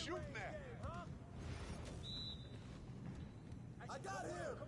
shooting at? I got him!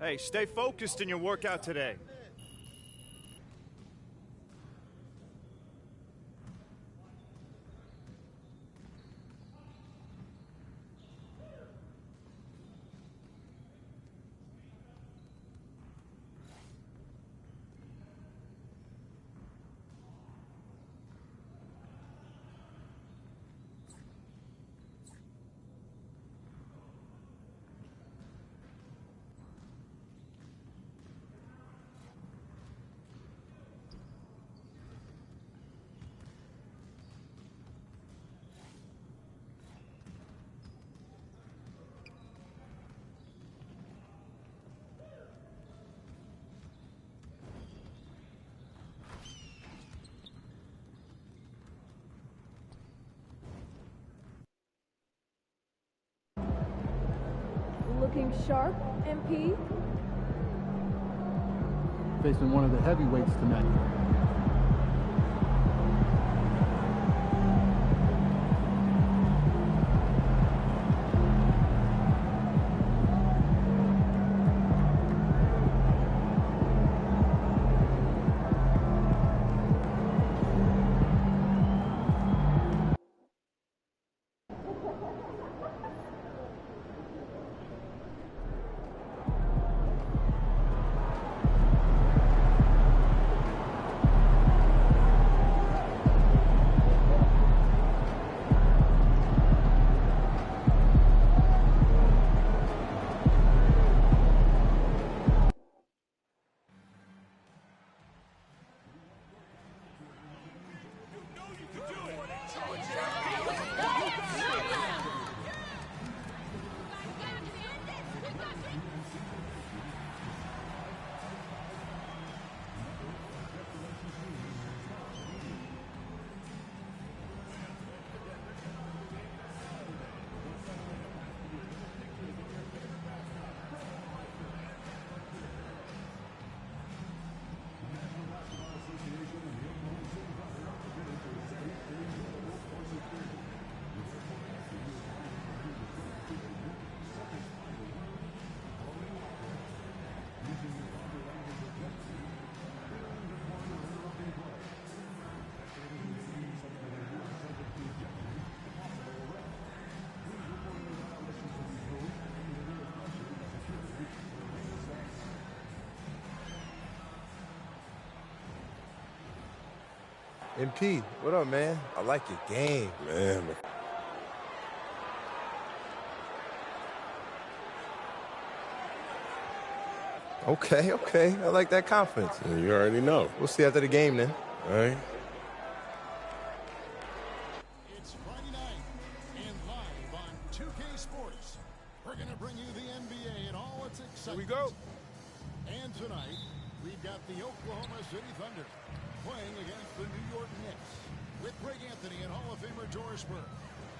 Hey, stay focused in your workout today. Looking sharp, MP? Facing one of the heavyweights tonight. MP, what up, man? I like your game. Man. Okay. I like that confidence. Yeah, you already know. We'll see after the game, then. All right. It's Friday night, and live on 2K Sports, we're going to bring you the NBA and all its excitement. Here we go. And tonight, we've got the Oklahoma City Thunder playing against the New York Knicks with Greg Anthony and Hall of Famer Doris Burke.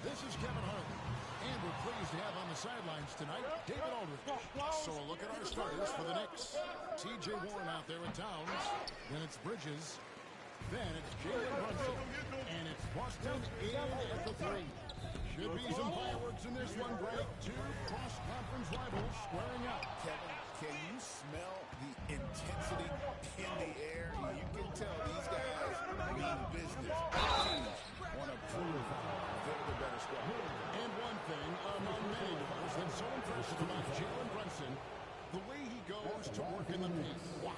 This is Kevin Harlan, and we're pleased to have on the sidelines tonight David Aldridge. So a look at our starters for the Knicks. T.J. Warren out there at Towns. Then it's Bridges. Then it's Jalen Brunson. And it's Boston in at the three. Should be some fireworks in this one, Greg. Two cross-conference rivals squaring up. Kevin, can you smell the intensity in the air? You can tell these guys mean business. Teams want to prove they're the better squad. And one thing among many was that's so impressive about Jalen Brunson, the way he goes goes to work in the paint.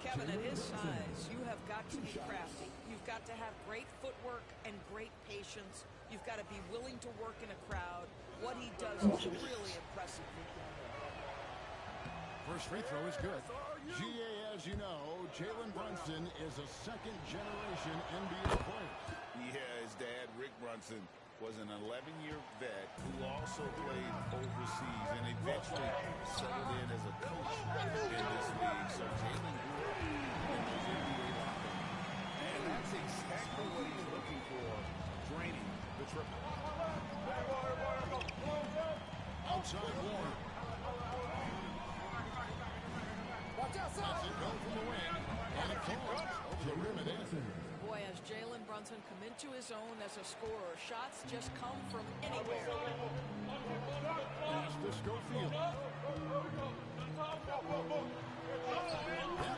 Kevin, at his size, you have got to be crafty. You've got to have great footwork and great patience. You've got to be willing to work in a crowd. What he does is really impressive. First free throw is good. GA, as you know, Jalen Brunson is a second-generation NBA player. Yeah, his dad, Rick Brunson, was an 11-year vet who also played overseas and eventually settled in as a coach in this league. So Jalen grew up in those NBA locker rooms. And that's exactly what he's looking for, draining the triple. Outside Warren. That's it, go from the wing. And it falls over the rim and in. Boy, has Jalen Brunson come into his own as a scorer. Shots just come from anywhere. Pass to Schofield. That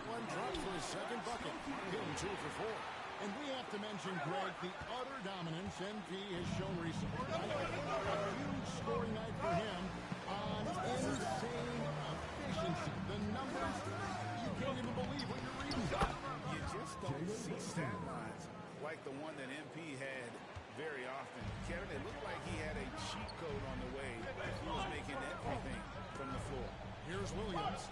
one drops for his second bucket. Hitting 2 for 4. And we have to mention, Greg, the utter dominance NP has shown recently. A huge scoring night for him on insane efficiency. The numbers, you can't even believe what you're reading. You just don't see stat lines like the one that MP had very often. Kevin, it looked like he had a cheat code on the way. He was making everything from the floor. Here's Williams.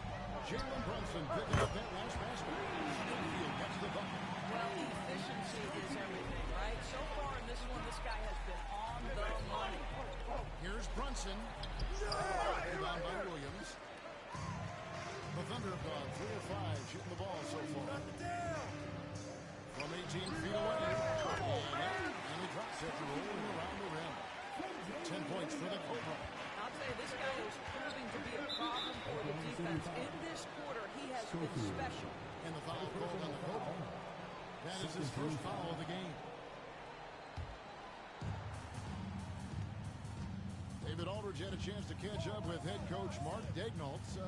Jalen Brunson picking up that last basket. Schofield gets the bucket. Well, efficiency is everything, right? So far in this one, this guy has been on the money. Here's Brunson. Hold on by Williams. The Thunder have gone 3 of 5 shooting the ball so far. From 18 feet away. And he drops it, rolling around the rim. 10 points for the Cobra. I'll tell you, this guy is proving to be a problem for the defense. In this quarter, he has been special. And the foul called on the Cobra. That is his first foul of the game. David Aldridge had a chance to catch up with head coach Mark Daignaults.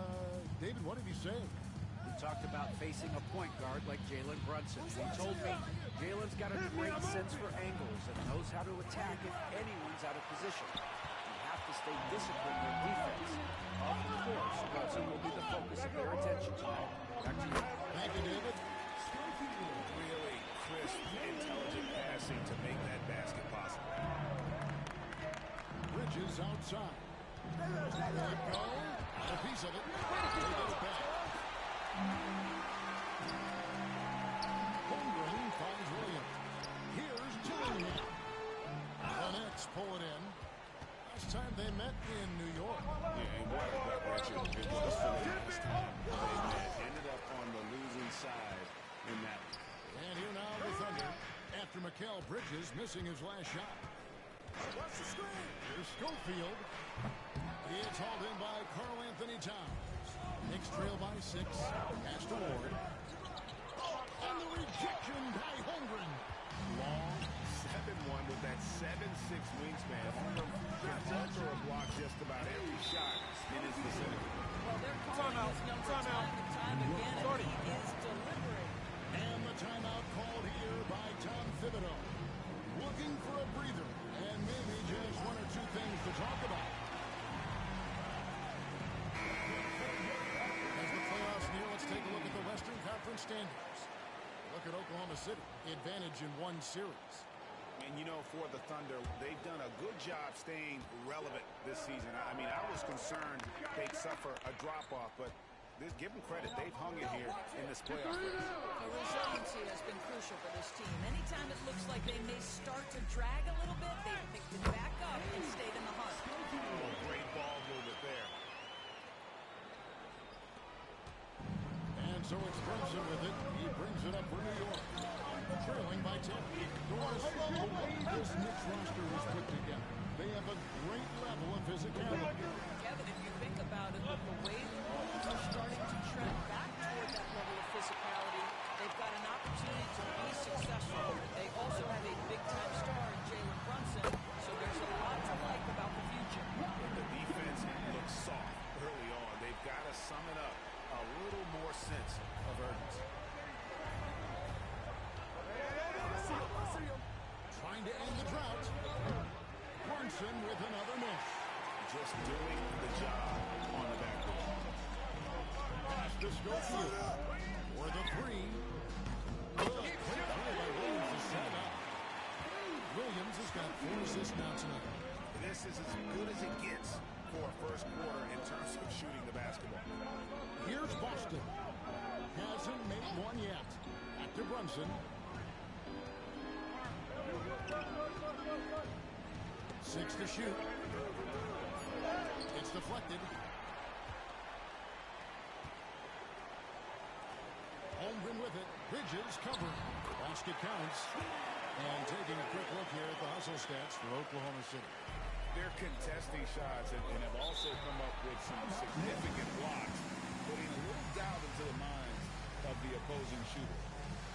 David, what did he say? He talked about facing a point guard like Jalen Brunson. He told me Jalen's got a great sense for angles and knows how to attack if anyone's out of position. You have to stay disciplined in defense. Of course, Brunson will be the focus of their attention tonight. Back to you. Thank you, David. Really crisp, intelligent passing to make that basket possible. Bridges outside. Let go. A piece of it. They get it back. Holmgren finds Williams. Here's Gillingham. The Knicks pull it in. Last time they met in New York. Yeah, and what a gut-wrenching it was for the last time they met. Ended up on the losing side in that. And here now the Thunder after Mikal Bridges missing his last shot. What's the screen? Here's Schofield. It's hauled in by Karl Anthony Towns. Knicks trail by 6. Pass to Ward. And the rejection by Holmgren. Long 7-1 with that 7'6" wingspan. Holmgren can filter or block just about every shot in his vicinity. Well, they're calling his number time and time again, and he is delivering. And the timeout called here by Tom Thibodeau. Looking for a breather and maybe just 1 or 2 things to talk about. As the playoffs near, let's take a look at the Western Conference standings. Look at Oklahoma City, advantage in 1 series. And, you know, for the Thunder, they've done a good job staying relevant this season. I mean, I was concerned they'd suffer a drop-off, but give them credit. They've hung in here in this playoff race. The resiliency has been crucial for this team. Anytime it looks like they may start to drag a little bit, they've picked it back up and stayed in the hunt. Oh, great ball movement there. And so it's Brunson with it. He brings it up for New York. Trailing by 10. Doris, the way this Knicks roster is put together, they have a great level of physicality. Kevin, if you think about it, with the way the Wolves are starting to trend back toward that level of physicality, they've got an opportunity to be successful. They also have a big-time star in Jalen Brunson, so there's a lot to like about the future. The defense looks soft early on. They've got to sum it up a little more sense of urgency. Trying to end the drought. Brunson with another miss. Just doing the job on the backboard. Pass to Schofield. For the three. Good. Quick play by Williams to set it up. Williams has got 4 assists now tonight. This is as good as it gets for a first quarter in terms of shooting the basketball. Here's Boston. Hasn't made one yet. Back to Brunson. 6 to shoot. It's deflected. Holmgren with it. Bridges covered. Basket counts. And taking a quick look here at the hustle stats for Oklahoma City. They're contesting shots and have also come up with some significant blocks, putting a little doubt into the minds of the opposing shooter.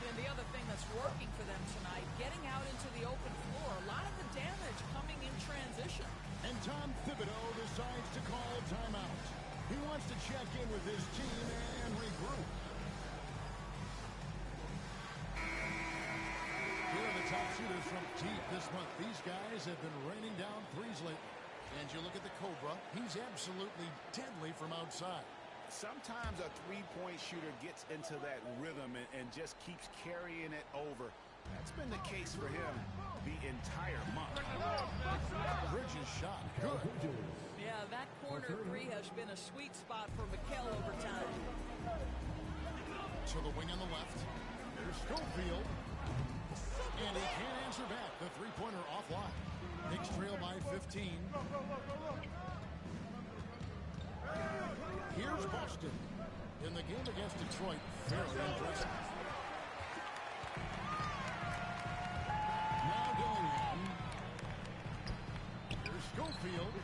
And the other thing that's working for them tonight, getting out into the open floor. A lot of the damage coming in transition. And Tom Thibodeau decides to call timeout. He wants to check in with his team and regroup. Here are the top shooters from deep this month. These guys have been raining down threes lately. And you look at the Cobra, he's absolutely deadly from outside. Sometimes a three-point shooter gets into that rhythm and just keeps carrying it over. That's been the case for him the entire month. Bridges shot. Good. Yeah, that corner three has been a sweet spot for Mikal over time. To the wing on the left. There's Schofield. And he can't answer back. The three-pointer offline. Knicks trail by 15. Here's Boston. In the game against Detroit, very impressive. Now Dillingham. Here's Schofield.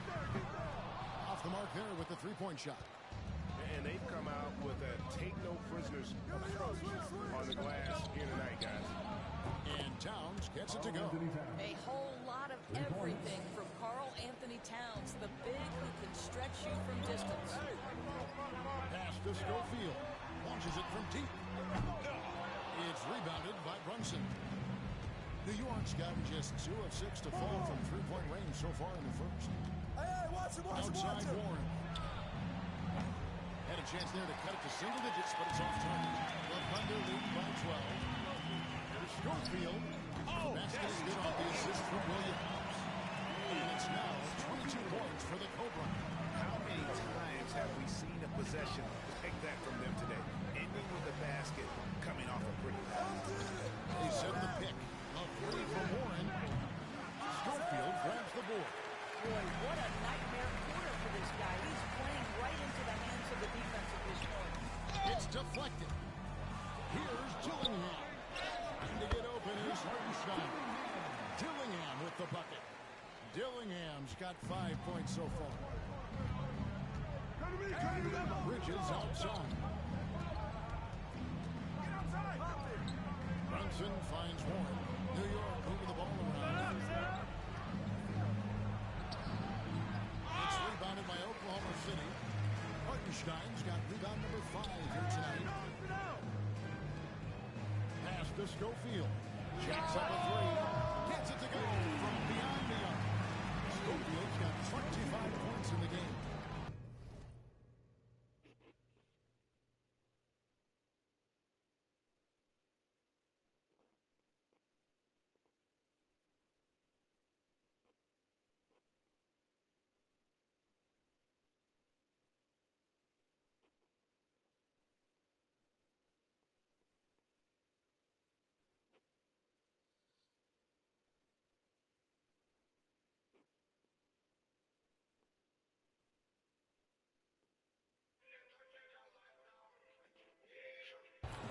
Off the mark there with the three-point shot. And they've come out with a take-no-prisoners approach on the glass here tonight, guys. And Towns gets it to go. A whole lot of everything from Karl Anthony Towns, the big who can stretch you from distance. Pass to Schofield. Launches it from deep. It's rebounded by Brunson. New York's gotten just 2 of 6 to fall from three-point range so far in the first. Outside Warren. Had a chance there to cut it to single digits, but it's off target. The Thunder lead by 12. There's Schofield. The basket is good off the assist from Williams. And it's now 22 points for the Cobra. How many times have we seen a possession like that from them today? Ending with the basket, coming off a pretty pass. They send the pick. A three from Warren. Schofield grabs the board. Boy, what a nightmare quarter for this guy. He's playing right into the hands of the defense at this point. It's deflected. Here's Dillingham. And to get open is Hartenstein. Dillingham with the bucket. Dillingham's got 5 points so far. Bridges outside. Brunson finds Warren. New York moving the ball around. It's rebounded by Oklahoma City. Hartenstein's got rebound number 5 here tonight. Pass to Schofield. Jacks up a three. Gets it to go from beyond the arc. Schofield's got 25 points in the game.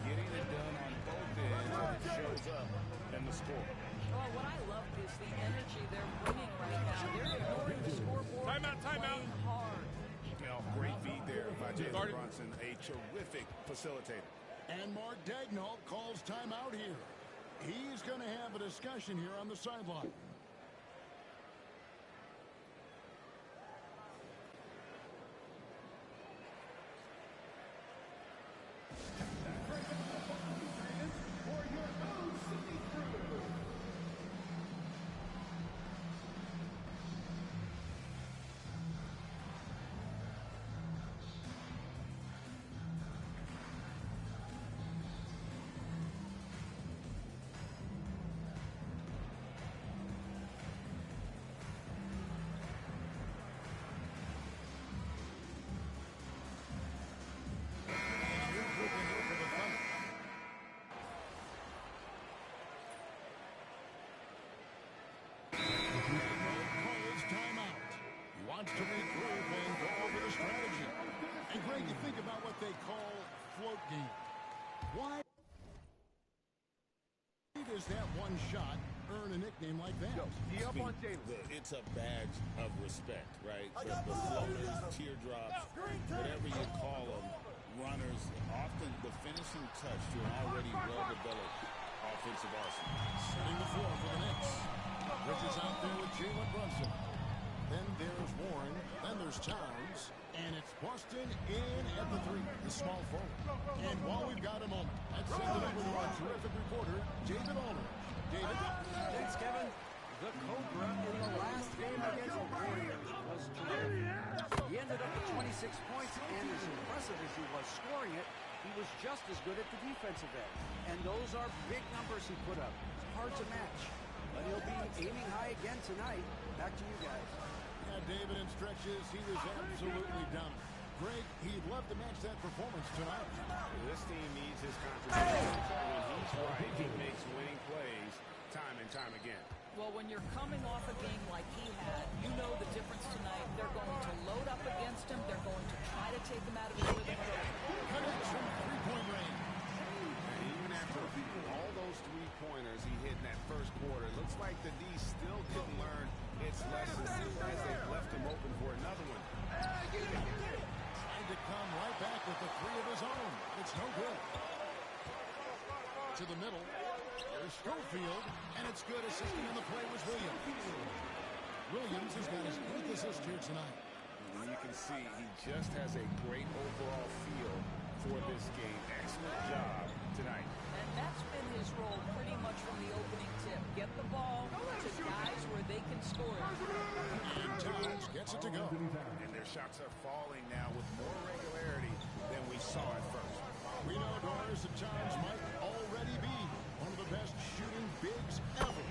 Getting it done on both ends, and it shows up in the score. Well, what I love is the energy they're bringing right now. They're ignoring the scoreboard. Timeout, timeout. Playing hard. Great feed there by Jalen Brunson, a terrific facilitator. And Mark Daigneault calls timeout here. He's going to have a discussion here on the sideline. they call float game. Why does that one shot earn a nickname like that? It's a badge of respect, right? The floaters, teardrops, whatever you call them, runners, often the finishing touch to an already well-developed offensive arsenal. Setting the floor for the Knicks. Bridges out there with Jalen Brunson. Then there's Warren. Then there's Towns. And it's Boston in at the three, the small forward. And while we've got a moment, let's send it over to our terrific reporter, David Aldridge. David? Thanks, Kevin. The Cobra in the last game against the Warriors was terrific. He ended up with 26 points, and as impressive as he was scoring it, he was just as good at the defensive end. And those are big numbers he put up. It's hard to match. But he'll be aiming high again tonight. Back to you guys. Yeah, David, in stretches, he was absolutely dominant. Greg, he'd love to match that performance tonight. This team needs his contribution. When he's right, he makes winning plays time and time again. Well, when you're coming off a game like he had, you know the difference tonight. They're going to load up against him. They're going to try to take him out of his rhythm. Connects from three-point range. And even after all those three-pointers he hit in that first quarter, it looks like the D still didn't learn its lessons as they left him open for another one. Trying to come right back with the three of his own. It's no good. To the middle. There's Schofield, and it's good. Assisting in the play was Williams. Williams has got his 8th assist here tonight. And you can see he just has a great overall feel for this game. Excellent job tonight. And that's been his role pretty much from the opening tip. Get the ball to guys where they can score it. And Towns gets it to go. And their shots are falling now with more regularity than we saw at first. We know, Doris, that Towns might already be one of the best shooting bigs ever.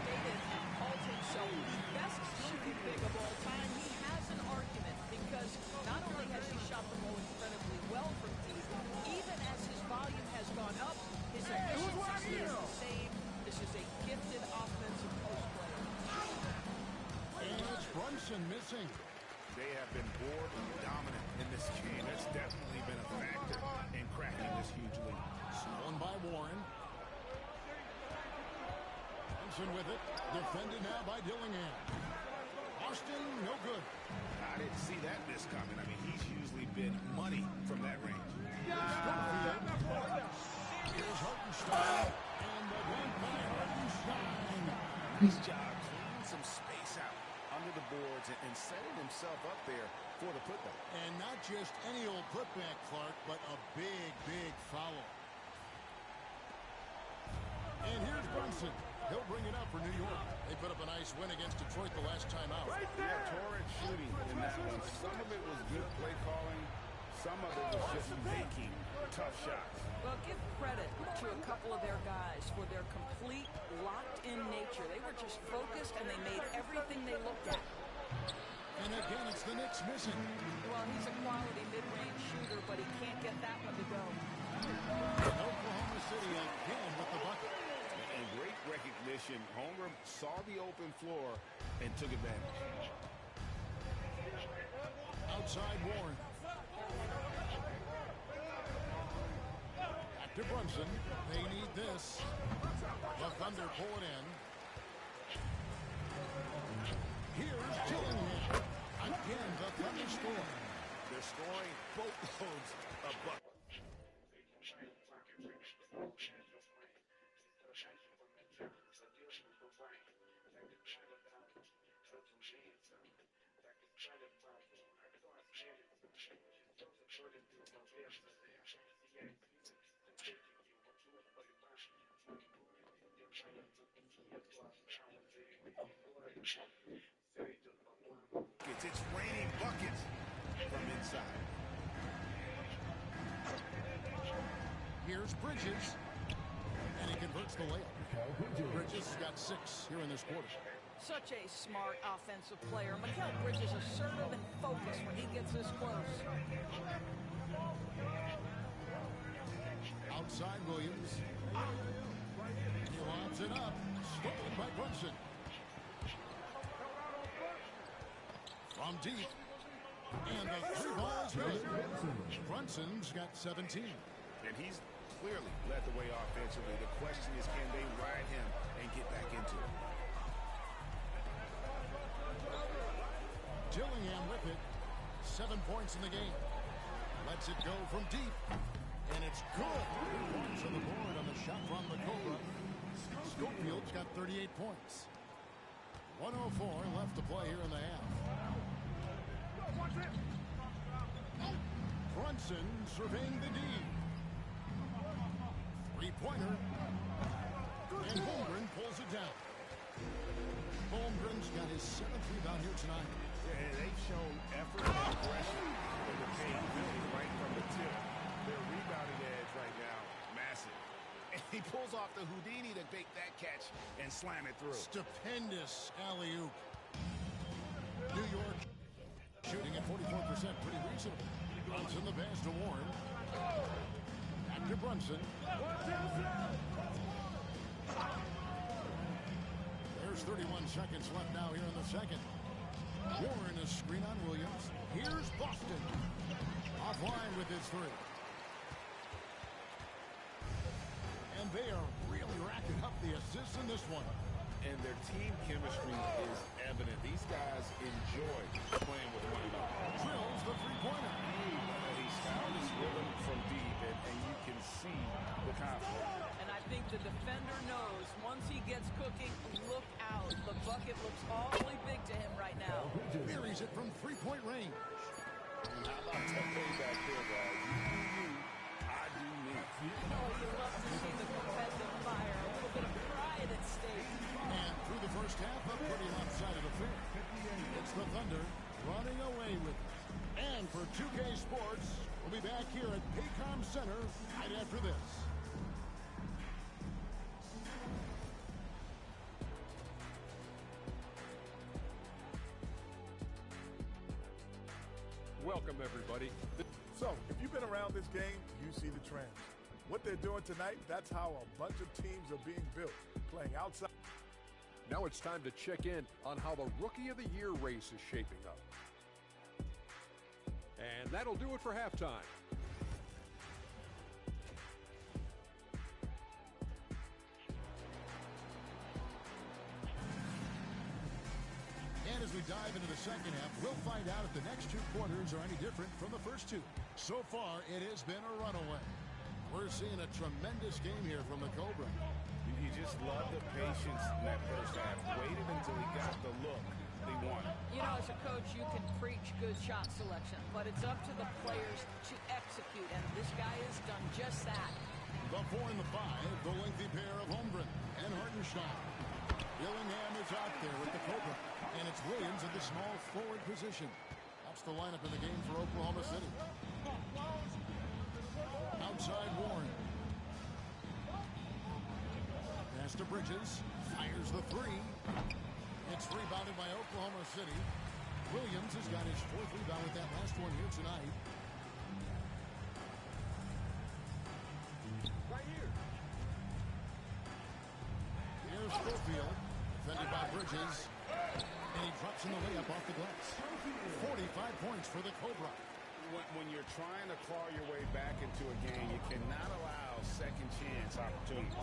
Stated and called himself the best shooting big of all time. He has an argument because not only has he shot the ball incredibly well from deep, even as his volume has gone up, his efficiency stays the same. This is a gifted offensive post player. And it's Brunson missing. They have been board dominant in this game. That's definitely been a factor in cracking this huge lead. Stolen by Warren. Brunson with it. Defended now by Dillingham. Austin, no good. I didn't see that miss coming. I mean, he's usually been money from that range. Schofield. Here's Hartenstein. And the dunk by Hartenstein. Nice job cleaning some space out under the boards and setting himself up there for the putback. And not just any old putback, Clark, but a big, big foul. And here's Brunson. He'll bring it up for New York. They put up a nice win against Detroit the last time out. Yeah, torrid shooting in that one. Some of it was good play calling. Some of it was just making tough shots. Well, give credit to a couple of their guys for their complete locked-in nature. They were just focused, and they made everything they looked at. And again, it's the Knicks missing. Well, he's a quality mid-range shooter, but he can't get that one to go. And Oklahoma City again with the bucket. And great recognition. Homer saw the open floor and took advantage. Outside Warren. Back to Brunson. They need this. The Thunder pull it in. Here's Dillingham. Again, the Thunder score. They're scoring boatloads of buckets. It's raining buckets from inside. Here's Bridges. And he converts the layup. Bridges has got 6 here in this quarter. Such a smart offensive player. Mikal Bridges assertive and focused when he gets this close. Outside Williams. He lobs it up. Stolen by Brunson. From deep. And the three ball is good. Brunson's got 17. And he's clearly led the way offensively. The question is, can they ride him and get back into it? Dillingham with it. 7 points in the game. Lets it go from deep. And it's good. Points on the board on the shot from the Cobra. Schofield's got 38 points. 1:04 left to play here in the half. Brunson surveying the D. Three-pointer. And Holmgren pulls it down. Holmgren's got his 7th rebound here tonight. Yeah, and they've shown effort and aggression in the paint, really right from the tip. Their rebounding edge right now, massive. And he pulls off the Houdini to make that catch and slam it through. Stupendous alley-oop. New York shooting at 44%, pretty reasonable. Brunson the pass to Warren. Back to Brunson. There's 31 seconds left now here in the second. Warren a screen on Williams. Here's Boston. Offline with his three. And they are really racking up the assists in this one. And their team chemistry is evident. These guys enjoy playing with one another. Drills the three-pointer. He's found his rhythm from deep, and you can see the confidence. And I think the defender knows once he gets cooking, look out. The bucket looks awfully big to him right now. Buries it from three-point range. And how about that payback there, guys? You do you, I do me. Oh, you love to see the competitive fire. A little bit of pride at stake. And through the first half, a pretty lopsided affair. It's the Thunder running away with it. And for 2K Sports, we'll be back here at Paycom Center right after this. Welcome, everybody. So, if you've been around this game, you see the trends. What they're doing tonight, that's how a bunch of teams are being built, playing outside. Now it's time to check in on how the Rookie of the Year race is shaping up. And that'll do it for halftime. And as we dive into the second half, we'll find out if the next two quarters are any different from the first two. So far, it has been a runaway. We're seeing a tremendous game here from the Cobra. You just love the patience in that first half. Waited until he got the look that he wanted. You know, as a coach, you can preach good shot selection, but it's up to the players to execute, and this guy has done just that. The 4 and the 5, the lengthy pair of Holmgren and Hartenstein. Dillingham is out there with the Cobra, and it's Williams at the small forward position. That's the lineup in the game for Oklahoma City. Outside Warren. Pass to Bridges. Fires the three. It's rebounded by Oklahoma City. Williams has got his 4th rebound with that last one here tonight. Right here. Here's Schofield. Defended by Bridges. And he drops in the layup off the glass. 45 points for the Cobra. When you're trying to claw your way back into a game, you cannot allow second chance opportunities.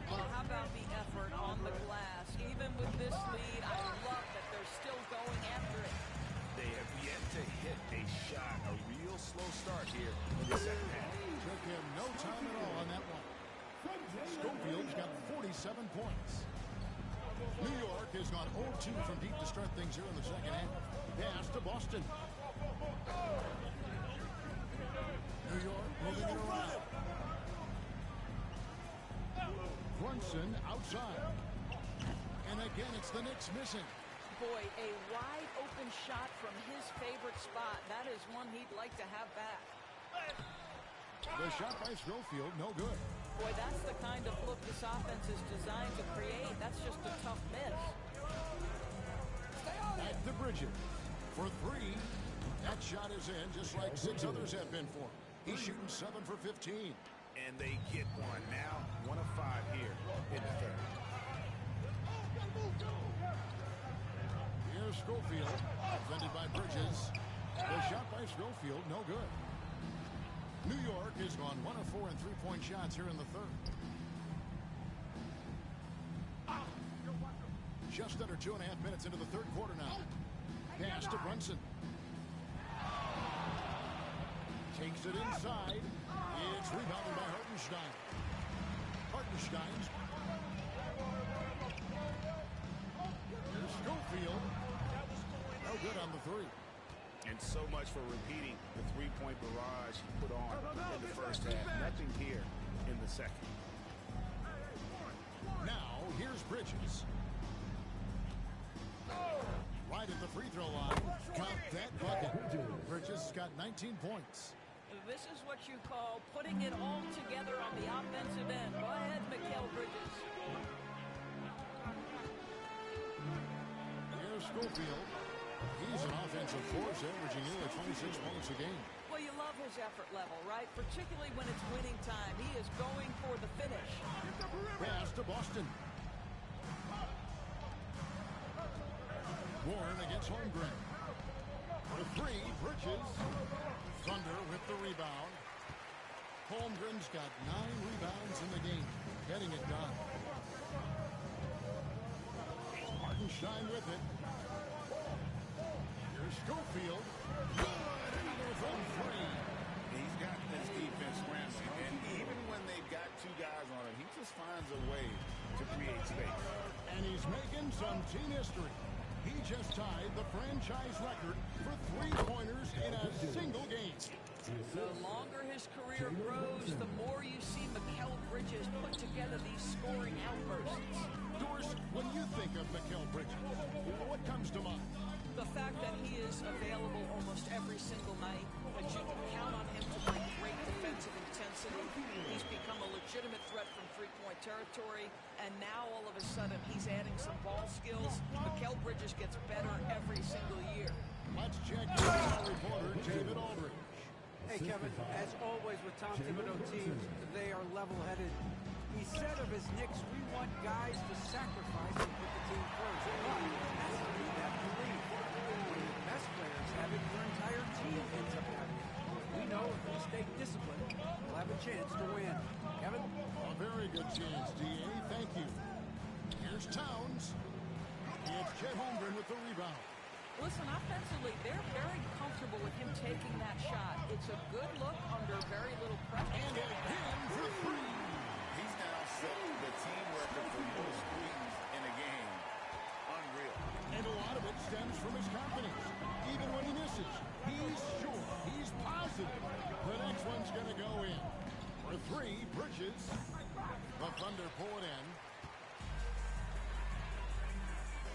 Well, how about the effort on the glass? Even with this lead, I love that they're still going after it. They have yet to hit a shot, a real slow start here in the second half. Took him no time at all on that one. Schofield's got 47 points. New York has gone 0-2 from deep to start things here in the second half. Pass to Boston. New York moving it around. Brunson outside. And again, it's the Knicks missing. Boy, a wide open shot from his favorite spot. That is one he'd like to have back. The shot by Schofield, no good. Boy, that's the kind of look this offense is designed to create. That's just a tough miss. Back to Bridges for 3. That shot is in, just like 6 others have been for him. He's shooting 7 for 15. And they get one. Now 1 of 5 here in the third. Here's Schofield, defended by Bridges. The shot Schofield, no good. New York has gone 1 of 4 in three-point shots here in the third. Just under 2.5 minutes into the third quarter now. Pass to Brunson. Takes it inside. It's rebounded by Hartenstein. Hartenstein's. Here's Schofield. No good on the three. And so much for repeating the three-point barrage he put on in the first half. Nothing here in the second. Now, here's Bridges. Right at the free throw line. Count that bucket. Bridges got 19 points. This is what you call putting it all together on the offensive end. Go ahead, Mikal Bridges. Here's Schofield. He's an offensive force, averaging nearly 26 points a game. Well, you love his effort level, right? Particularly when it's winning time. He is going for the finish. Pass to Boston. Warren against Holmgren. For three, Bridges. Thunder with the rebound. Holmgren's got 9 rebounds in the game, getting it done. Hartenstein with it. Here's Schofield. Good. Another from three. He's got this defense scrambling, and even when they've got 2 guys on him, he just finds a way to create space. And he's making some team history. He just tied the franchise record for three-pointers in a single game. The longer his career grows, the more you see Mikal Bridges put together these scoring outbursts. Doris, when you think of Mikal Bridges, what comes to mind? The fact that he is available almost every single night, that you can count on him to bring great defensive intensity. He's become a legitimate threat from three-point territory, and now all of a sudden he's adding some ball skills. Mikal Bridges gets better every single year. Let's check in with our reporter, David Aldridge. Hey, Kevin, as always with Tom Thibodeau teams, they are level-headed. He said of his Knicks, we want guys to sacrifice and put the team first. But that's the lead that you lead. When the best players have it, your entire team ends up having it. We know if we stay disciplined, we'll have a chance to win. Kevin? A very good chance, D.A. Thank you. Here's Towns. It's Chet Holmgren with the rebound. Listen, offensively, they're very comfortable with him taking that shot. It's a good look under very little pressure. And again for three. He's now set the team record for most threes in a game. Unreal. And a lot of it stems from his confidence. Even when he misses, he's sure, he's positive the next one's going to go in. For three, Bridges. The Thunder pull it in.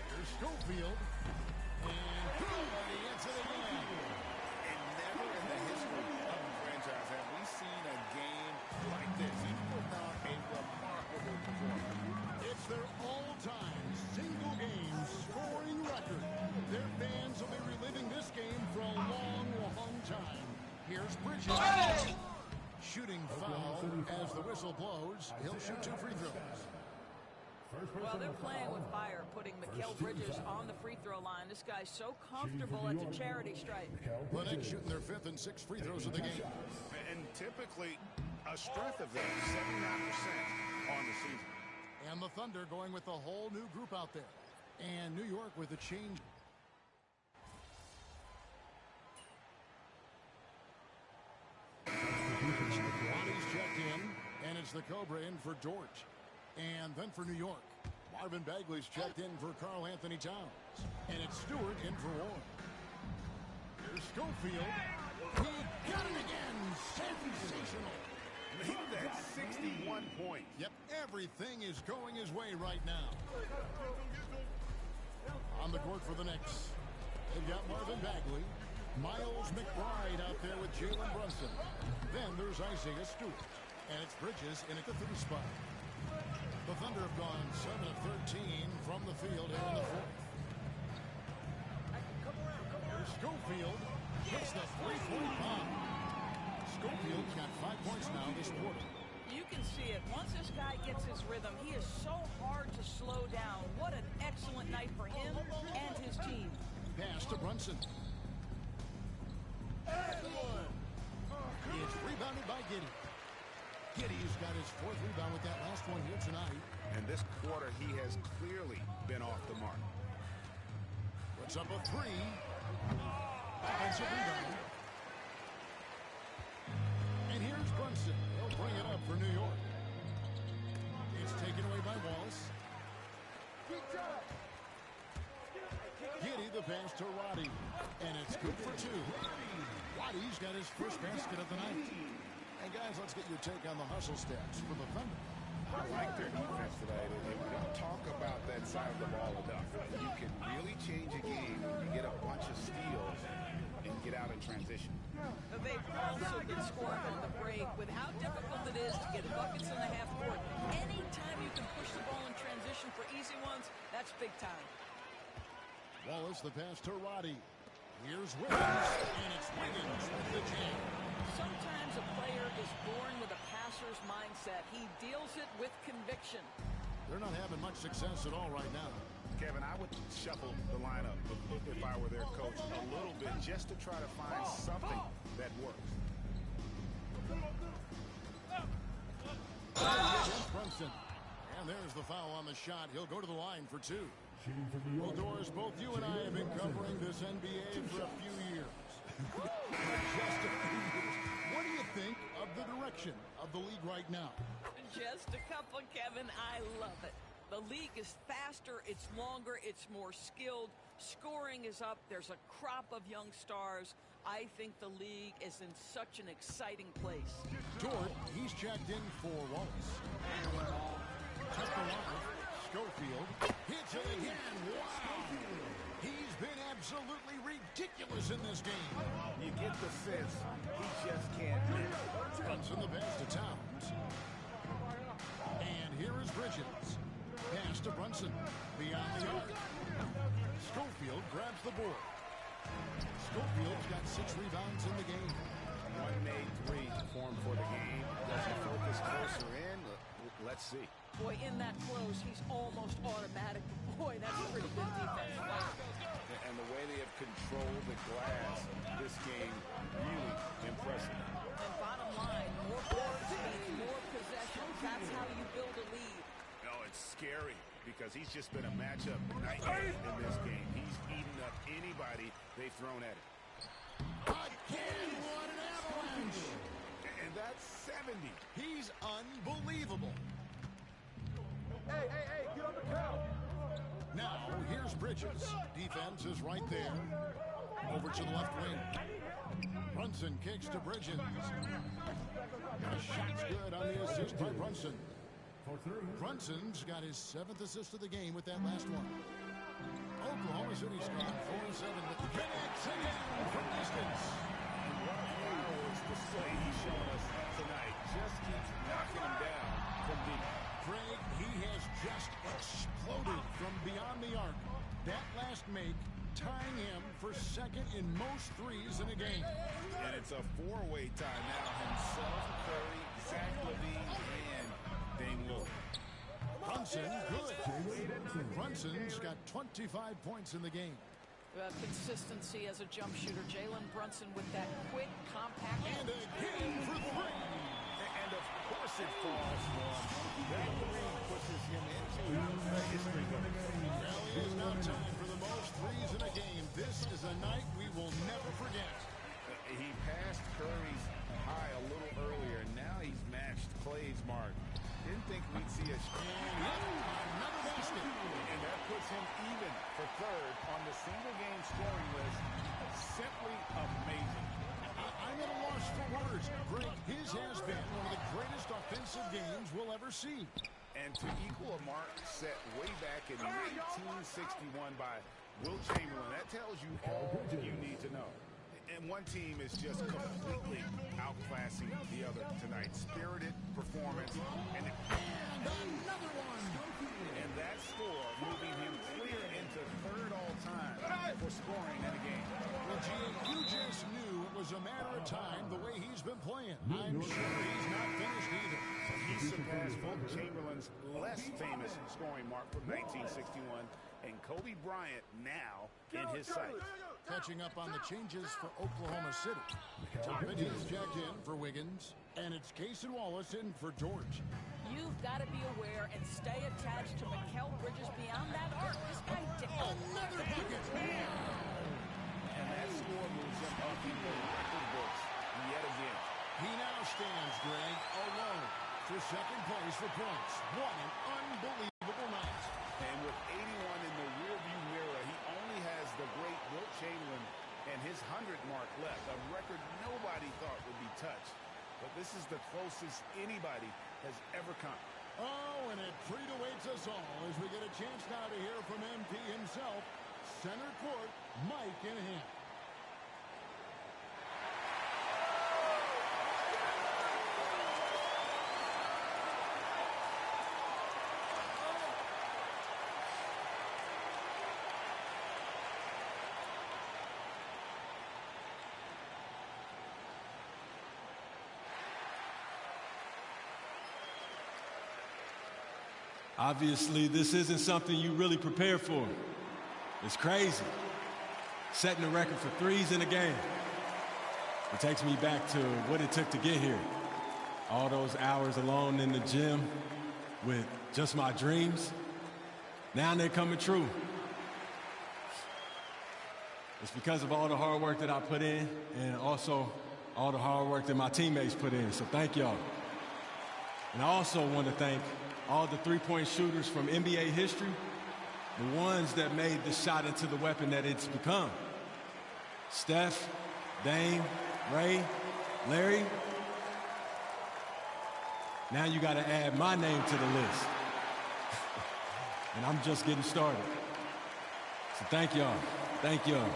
Here's Schofield. And good. He hits it again. And never in the history of the franchise have we seen a game like this. He put on a remarkable performance. It's their all-time single-game scoring record. Their fans will be reliving this game for a long, long time. Here's Bridges. Shooting foul as the whistle blows. He'll shoot 2 free throws. Well, they're playing with fire, putting Mikal Bridges on the free throw line. This guy's so comfortable at the charity stripe. The Knicks shooting their 5th and 6th free throws of the game. And typically, a strength of them, 79% on the season. And the Thunder going with a whole new group out there. And New York with a change. Ronnie's checked in, and it's the Cobra in for George. And then for New York, Marvin Bagley's checked in for Karl Anthony Towns. And it's Stewart in for Warren. Here's Schofield. He got it again. Sensational. Made that 61 points. Yep, everything is going his way right now. On the court for the Knicks, they've got Marvin Bagley, Miles McBride out there with Jalen Brunson. Then there's Isaiah Stewart. And it's Bridges in at the 3 spot. The Thunder have gone 7 of 13 from the field here in the 4th. Here's Schofield. Hits the 3-point bomb. Schofield's got 5 points now this quarter. You can see it. Once this guy gets his rhythm, he is so hard to slow down. What an excellent night for him and his team. Pass to Brunson. Giddey. Giddey's got his 4th rebound with that last one here tonight. And this quarter, he has clearly been off the mark. Puts up a 3. Offensive rebound. And here's Brunson. He'll bring it up for New York. It's taken away by Wallace. Giddey the pass to Roddy. And it's good for 2. Roddy's got his first basket of the night. And guys, let's get your take on the hustle stats for the Thunder. I like their defense today. We don't talk about that side of the ball enough. You can really change a game when you get a bunch of steals and get out in transition. They've also been scoring at the break with how difficult it is to get buckets in the half court. Anytime you can push the ball in transition for easy ones, that's big time. Wallace the pass to Roddy. Here's Wiggins, and it's Wiggins with the jam. Sometimes a player is born with a passer's mindset. He deals it with conviction. They're not having much success at all right now. Kevin, I would shuffle the lineup if I were their coach a little bit just to try to find something that works. Brunson. And there's the foul on the shot. He'll go to the line for 2. Well, Doris, both you and I have been covering this NBA for a few years. Just a few years. What do you think of the direction of the league right now? Just a couple, Kevin. I love it. The league is faster, it's longer, it's more skilled. Scoring is up. There's a crop of young stars. I think the league is in such an exciting place. Dort, he's checked in for Wallace. Took the line. Schofield hits it again. Wow. He's been absolutely ridiculous in this game. You get the sense he just can't miss. Brunson the pass to Towns. And here is Bridges. Pass to Brunson. Beyond the arc. Schofield grabs the board. Schofield's got 6 rebounds in the game. One made 3 formed for the game. Does he focus closer in? Let's see. Boy, in that close, he's almost automatic. Boy, that's a pretty good defense. And the way they have controlled the glass this game, really impressive. And bottom line, more boards means more possessions. That's how you build a lead. No, it's scary because he's just been a matchup nightmare in this game. He's eaten up anybody they've thrown at him. Again, what an avalanche! And that's 70. He's unbelievable. Hey, get on the count. Now, here's Bridges. Defense is right there. Over to the left wing. Brunson kicks to Bridges. The shot's good on the assist by Brunson. Brunson's got his 7th assist of the game with that last one. Oklahoma City's gone 4-7, but connects again from distance. And what a fireworks display he's shown us tonight. Just keeps knocking him down from deep. Craig, he has just exploded from beyond the arc. That last make tying him for 2nd in most threes in a game. And it's a 4-way tie now. Himself, Curry, Zach LaVine, and Dame Lillard. Brunson, good. Brunson's got 25 points in the game. Consistency as a jump shooter. Jalen Brunson with that quick, compact. And again for 3. And of course it falls for him. That 3 pushes him into a history book. Well, it is now time for the most threes in a game. This is a night we will never forget. He passed Curry's high a little earlier. Now he's matched Clay's mark. Didn't think we'd see a another basket. And that puts him even for 3rd on the single-game scoring list. Simply amazing. I'm at a loss for words. Greg, his has been one of the greatest offensive games we'll ever see. And to equal a mark set way back in 1961 by Will Chamberlain, that tells you all you need to know. And one team is just completely outclassing the other tonight. Spirited performance. And another one. And that score moving him clear into 3rd all-time for scoring in a game. Well, Gene, you just knew it was a matter of time the way he's been playing. I'm sure he's not finished either. He surpassed Will Chamberlain's less famous scoring mark from 1961 and Kobe Bryant now in his sights. Catching up on the changes for Oklahoma City. Vinny is jacked in for Wiggins, and it's Case and Wallace in for George. You've got to be aware and stay attached to Mikal Bridges beyond that arc. This guy another bucket. And that score moves him up in the record books yet again. He now stands, Greg, alone for second place for points. What an unbelievable night. And with 81 in the rearview mirror, he only has the great Wilt Chamberlain and his 100 mark left, a record nobody thought would be touched. But this is the closest anybody has ever come. Oh, and a treat awaits us all as we get a chance now to hear from MP himself, center court, Mike in hand. Obviously, this isn't something you really prepare for. It's crazy. Setting a record for threes in a game. It takes me back to what it took to get here. All those hours alone in the gym with just my dreams. Now they're coming true. It's because of all the hard work that I put in and also all the hard work that my teammates put in. So thank y'all. And I also want to thank all the three-point shooters from NBA history, the ones that made the shot into the weapon that it's become. Steph, Dame, Ray, Larry. Now you got to add my name to the list. And I'm just getting started. So thank y'all. Thank y'all.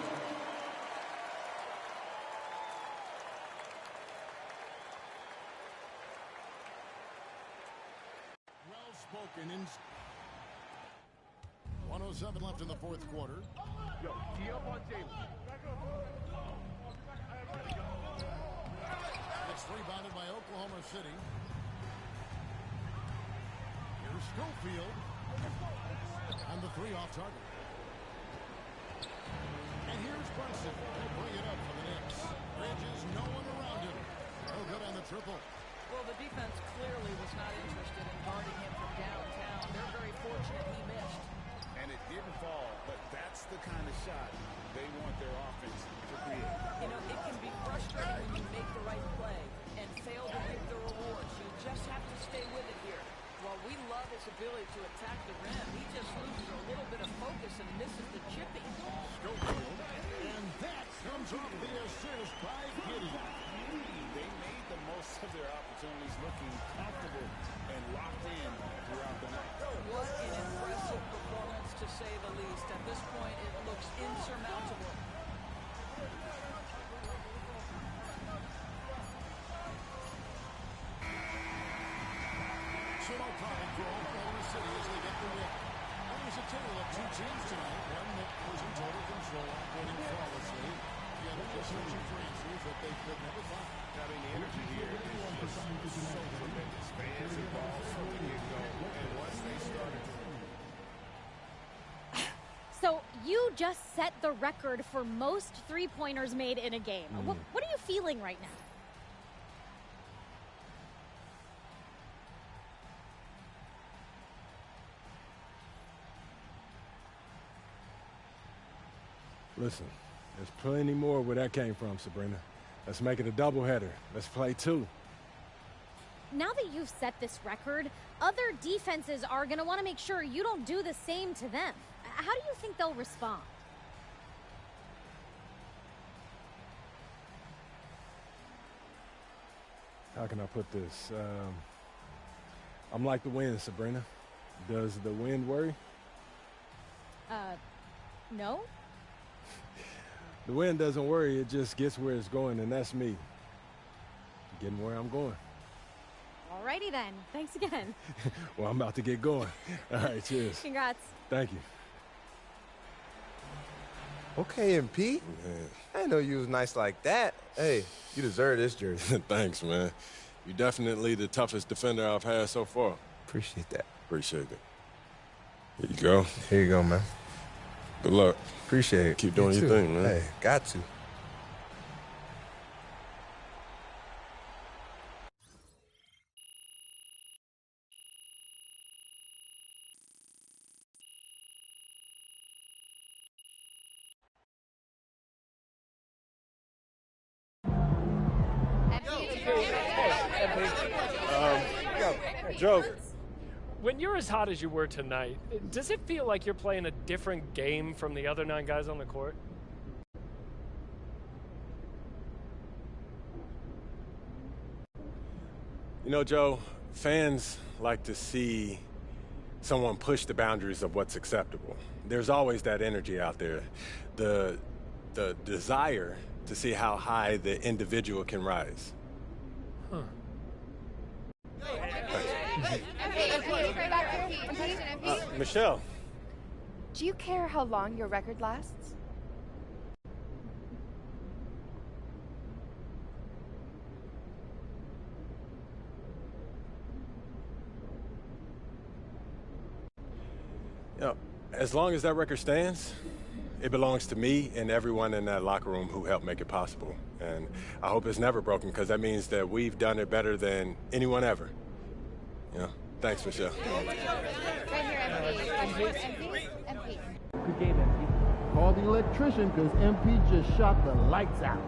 Well-spoken. 107 left in the fourth quarter. Yo, D up on Jalen. It's rebounded by Oklahoma City. Here's Schofield. And the three off target. And here's Brunson. They'll bring it up for the Knicks. Bridges, no one around him. No good on the triple. Well, the defense clearly was not interested in guarding him from downtown. They're very fortunate he missed. And it didn't fall, but that's the kind of shot they want their offense to create. You know, it can be frustrating when you make the right play and fail to reap the rewards. You just have to stay with it here. While we love his ability to attack the rim, he just loses a little bit of focus and misses the chipping. Schofield. And that comes off the assist by Giddey. They made the most of their opportunities, looking comfortable and locked in throughout the night. What an impressive performance, to say the least. At this point, it looks insurmountable. So no problem for Oklahoma City as they get the win. It was a tale of two teams tonight. One that was in total control, winning flawlessly. The other just searching for answers that they could never find. I mean, the energy here is just so tremendous. Fans involved, so many ago, and once they started. So you just set the record for most three-pointers made in a game. What are you feeling right now? Listen, there's plenty more where that came from, Sabrina. Let's make it a doubleheader. Let's play two. Now that you've set this record, other defenses are going to want to make sure you don't do the same to them. How do you think they'll respond? How can I put this? I'm like the wind, Sabrina. Does the wind worry? No. The wind doesn't worry, it just gets where it's going, and that's me. Getting where I'm going. Alrighty then. Thanks again. Well, I'm about to get going. All right, cheers. Congrats. Thank you. Okay, MP. I didn't know you was nice like that. Hey, you deserve this jersey. Thanks, man. You're definitely the toughest defender I've had so far. Appreciate that. Appreciate it. Here you go. Here you go, man. Good luck. Appreciate it. Keep doing You your too. thing, man. Hey, got to. Joe. When you're as hot as you were tonight, does it feel like you're playing a different game from the other 9 guys on the court? You know, Joe, fans like to see someone push the boundaries of what's acceptable. There's always that energy out there, the desire to see how high the individual can rise. Huh. Michelle. Do you care how long your record lasts? You know, as long as that record stands, it belongs to me and everyone in that locker room who helped make it possible. And I hope it's never broken, because that means that we've done it better than anyone ever. You know, thanks, Michelle. Right here, MP. Good game, MP. Call the electrician because MP just shot the lights out.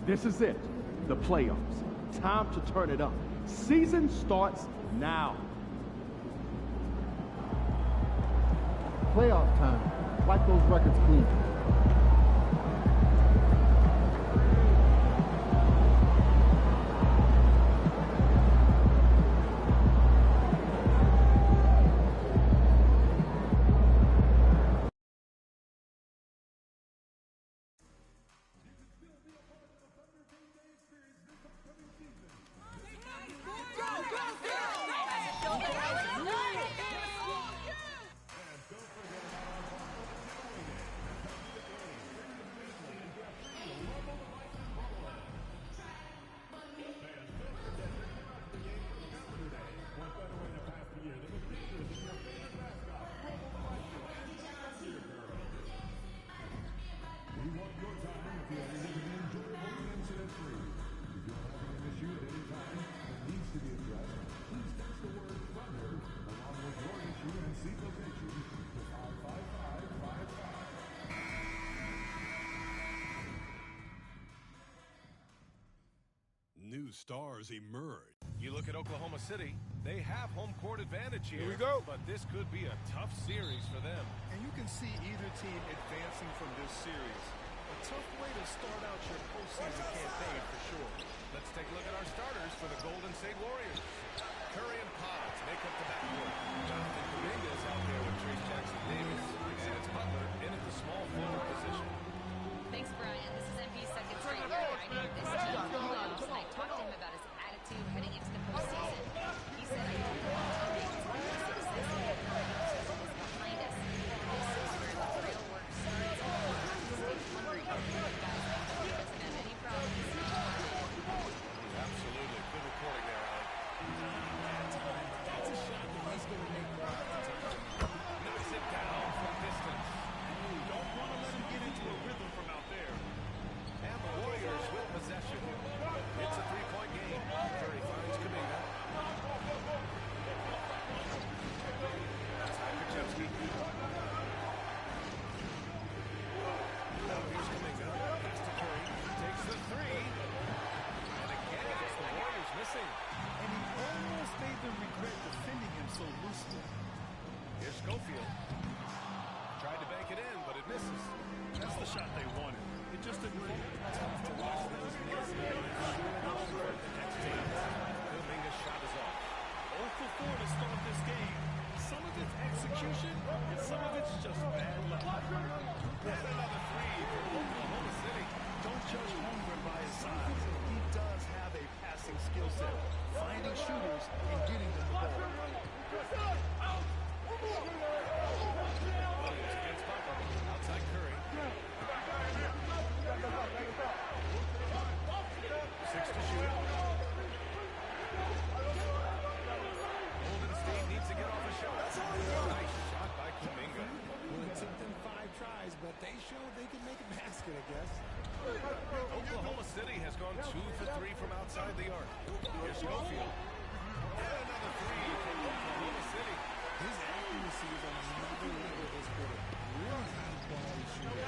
This is it. The playoffs. Time to turn it up. Season starts now. Playoff time. Wipe those records clean. New stars emerge. You look at Oklahoma City, they have home court advantage here. Here we go. But this could be a tough series for them. And you can see either team advancing from this series. A tough way to start out your postseason campaign for sure. Let's take a look at our starters for the Golden State Warriors. Curry and Potts make up the backcourt. Jonathan Kuminga is out there with Trace Jackson-Davis. And it's Butler in at the small forward position. Thanks, Brian. This is MP's second straight year writing this team for playoffs, and I talked to him about his attitude heading into the postseason. He said, I don't want teammates when the success of the regular season is behind us. This is where the real work starts. Stay hungry. Guys, I hope he doesn't have any problems staying motivated. Absolutely. Good reporting there, Alec. That's a shot that he's going to make more often. Knocks it down from distance. Don't want to let him get into a rhythm from out there. And the Warriors will possession. It's a three-point game. Curry finds Kuminga. Kuminga. Now here's Kuminga. Pass to Curry. Takes the three. And again, it's the Warriors missing. And he almost made them regret defending him so loosely. Here's Schofield. Tried to bank it in, but it misses. That's the shot they wanted. It just didn't fall. Tough to watch those miss. Kuminga's shot is off. 0 for 4 to start this game. Some of it's execution, and some of it's just bad luck. And another three for Oklahoma City. Don't judge Holmgren by his size. He does have a passing skill set, finding shooters and getting them the ball. Williams against Butler. Outside Curry. 6 to shoot. Golden State needs to get off a shot. Nice shot by Kuminga. Well, it took them 5 tries, but they showed they could make a basket, I guess. Oklahoma City has gone 2 for 3 from outside the arc. Here's Schofield. And another three from Oklahoma City. His accuracy is on another level this quarter. Really high quality shooter.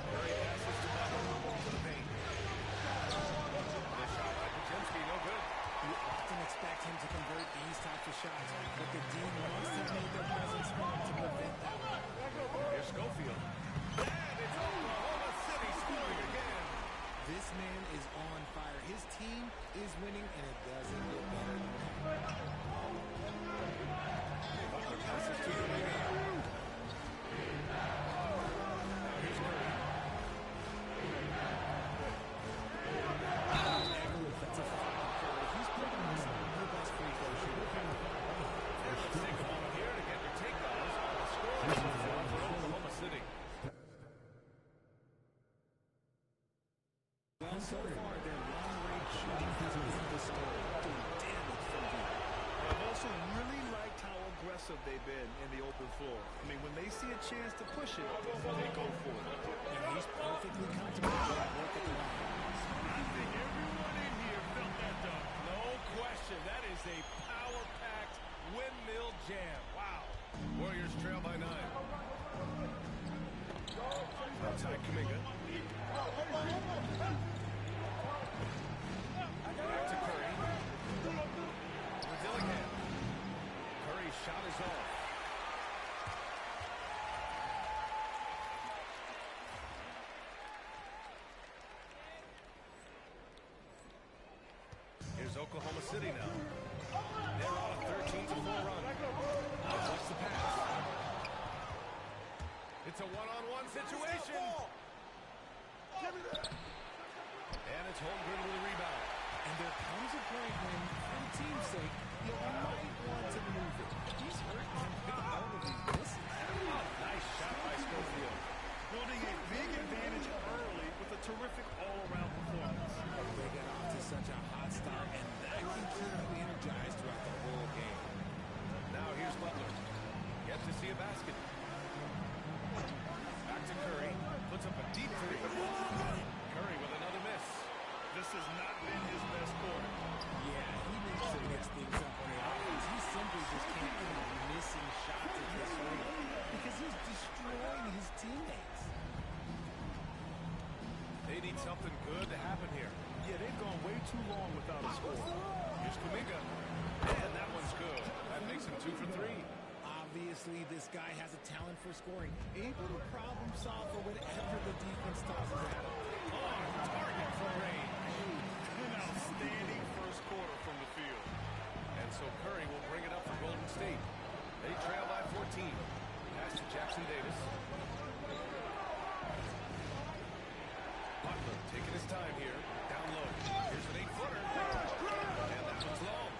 Curry passes to Butler to the paint. The shot by Kuczynski, no good. You often expect him to convert these types of shots, but the Dean must have made their presence known to prevent that one. Here's Schofield. And it's Oklahoma City scoring again. This man is on fire. His team is winning, and it doesn't get better than that. Butler passes to Kuminga. Here's Curry. That's a foul, Curry. He's putting himself in the best free throw shooter. Let's take a moment here to get their takeaways on the scoring for Oklahoma City. Well, so far, their long-range shooting has been the story, doing damage from deep. I've also really liked how aggressive they've been in the open floor. I mean, when they see a chance to push it, they go for it. And he's perfectly comfortable with work at the line. I think everyone in here felt that dunk. No question. That is a power-packed windmill jam. Wow. Warriors trail by 9. Outside Kuminga. bit. Back to Curry. For Dillingham. Curry's shot is off. Here's Oklahoma City now. They're on a 13-4 run. What's the pass? It's a one-on-one situation. And it's Holmgren with a rebound. And there comes a point when, for the team's sake, you might want to move it. He's hurt and all of these misses. Nice shot by Schofield. Building a big advantage early with a terrific all-around performance. They got off to such a hot start, and that can keep you energized throughout the whole game. Now here's Butler. Yet to see a basket. Back to Curry. Puts up a deep three. Curry with another miss. This has not been his best quarter. Yeah, he needs to mix things up on the offense. He simply just can't keep missing shots at this rate because he's destroying his teammates. They need something good to happen here. Yeah, they've gone way too long without a score. Here's Kuminga. And that one's good. That makes him 2 for 3. Obviously, this guy has a talent for scoring. Able to problem solve for whatever the defense tosses at him. On target for Ray. An outstanding first quarter from the field. And so Curry will bring it up for Golden State. They trail by 14. Pass to Jackson Davis. Butler taking his time here. Down low. Here's an 8-footer. And that one's long.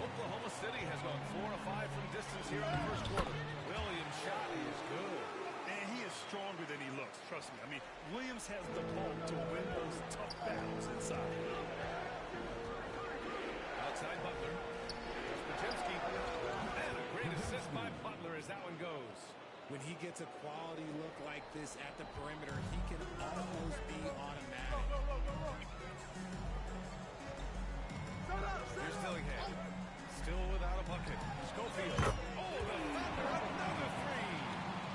Oklahoma City has gone 4 of 5 from distance here in the first quarter. Williams' shot is good. And he is stronger than he looks, trust me. I mean, Williams has the bulk to win those tough battles inside. Outside Butler. There's Podziemski. And a great assist by Butler as that one goes. When he gets a quality look like this at the perimeter, he can almost be automatic. Here's Dillingham. Still without a bucket. Schofield. Oh, the Thunder, another three.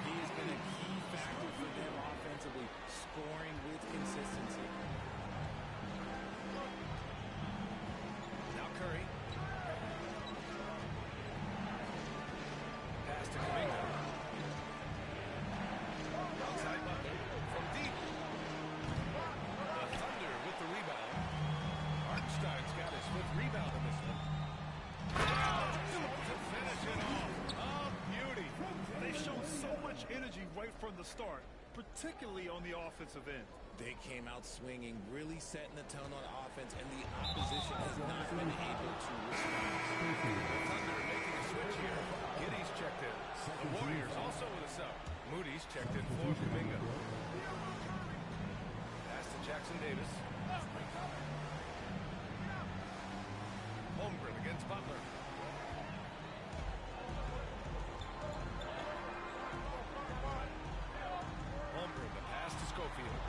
He has been a key factor for them offensively, scoring with consistency. Now Curry. Pass to Kuminga. Outside Butler. From deep. The Thunder with the rebound. Hartenstein's got his 5th rebound in this one. To finish it off. Oh, beauty. They've shown so much energy right from the start, particularly on the offensive end. They came out swinging, really setting the tone on offense, and the opposition has not been able to respond. The Thunder making a switch here. Giddey's checked in. The Warriors also with a sub. Moody's checked in for Kuminga. Pass to Jackson Davis. Holmgren against Butler. Holmgren, the pass to Schofield.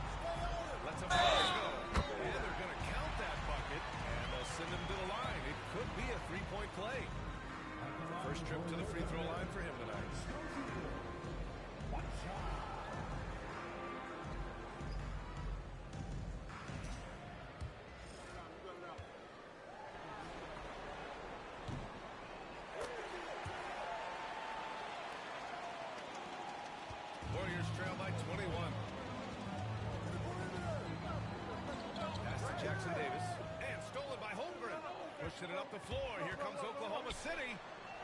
Lets him go. And they're going to count that bucket, and they'll send him to the line. It could be a 3-point play. First trip to the free throw line for him tonight. Warriors trail by 21. Pass to Jackson Davis. And stolen by Holmgren. Pushing it up the floor. Here comes Oklahoma City.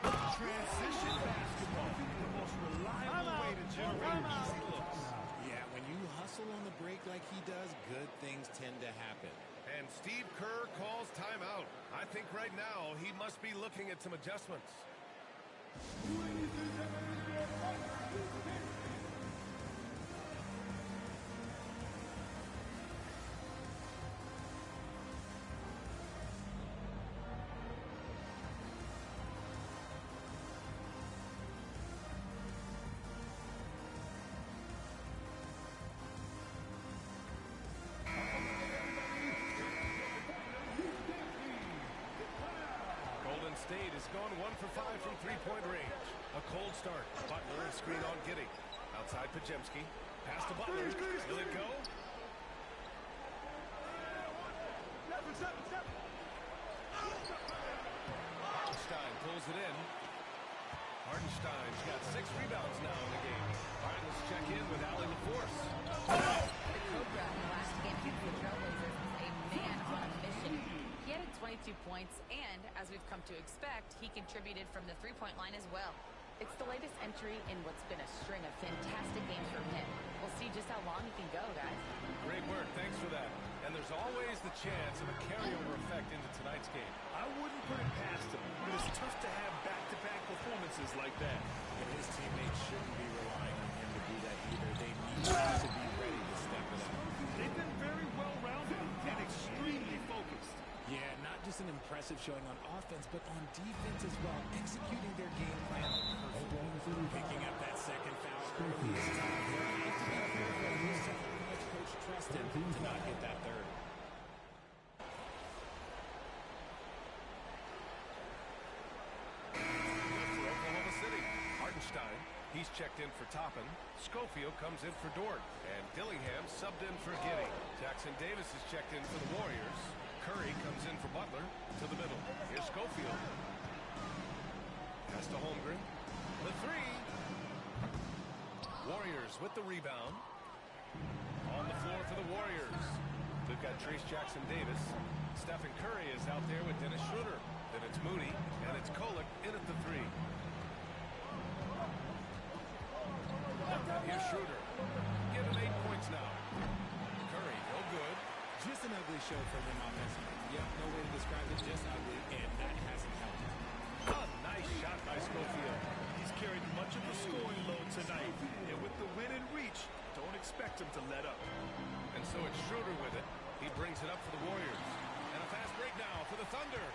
Transition basketball, the most reliable way to generate easy looks. Yeah, when you hustle on the break like he does, good things tend to happen. And Steve Kerr calls timeout. I think right now he must be looking at some adjustments. State has gone 1 for 5 from three-point range. A cold start. Butler screen on Giddey. Outside Podziemski. Pass to Butler. Will it go? Hartenstein pulls it in. Hartenstein's got 6 rebounds now in the game. All right, let's check in with Allie LaForce. The Cobra in the last game against the Trailblazers was a man on a mission. He added 22 points, and as we've come to expect, he contributed from the three-point line as well. It's the latest entry in what's been a string of fantastic games from him. We'll see just how long he can go, guys. Great work. Thanks for that. And there's always the chance of a carryover effect into tonight's game. I wouldn't put it past him, but it's tough to have back-to-back performances like that. And his teammates shouldn't be relying on him to do that either. They need to be ready to step it up. They've been very well-rounded and extremely focused. Yeah, not just an impressive showing on offense, but on defense as well, executing their game plan perfectly. Picking up that second foul early this time. He'll have to be careful. He's how much coach trusts him to not get that third. For Oklahoma City, Hartenstein, he's checked in for Toppin. Schofield comes in for Dort. And Dillingham subbed in for Giddey. Jackson Davis is checked in for the Warriors. Curry comes in for Butler to the middle. Here's Schofield. Pass to Holmgren. The three. Warriors with the rebound. On the floor for the Warriors. We've got Trace Jackson Davis. Stephen Curry is out there with Dennis Schroeder. Then it's Moody, and it's Kolek in at the three. And here's Schroeder. Give him 8 points now. Curry, no good. Just an ugly show for him offensively. Yep, no way to describe it, just ugly, and that hasn't helped. A nice shot by Schofield. He's carried much of the scoring load tonight, and with the win and reach, don't expect him to let up. And so it's Schroeder with it. He brings it up for the Warriors. And a fast break now for the Thunder.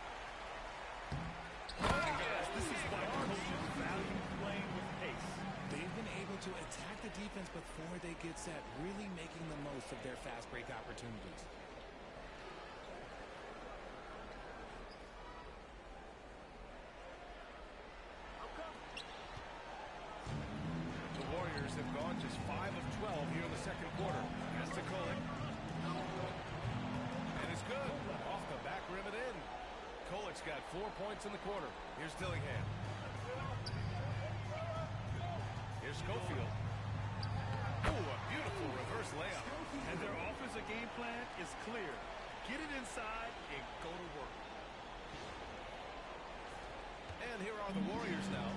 Guys, this is why coaches value playing with pace. They've been able to attack the defense before they get set, really making the most of their fast break opportunities. The Warriors have gone just 5 of 12 here in the second quarter. Pass to Kolek. And it's good. Off the back rim and in. Kolek's got 4 points in the quarter. Here's Dillingham. Here's Schofield. Oh, a beautiful reverse layup. And their offensive game plan is clear. Get it inside and go to work. And here are the Warriors now.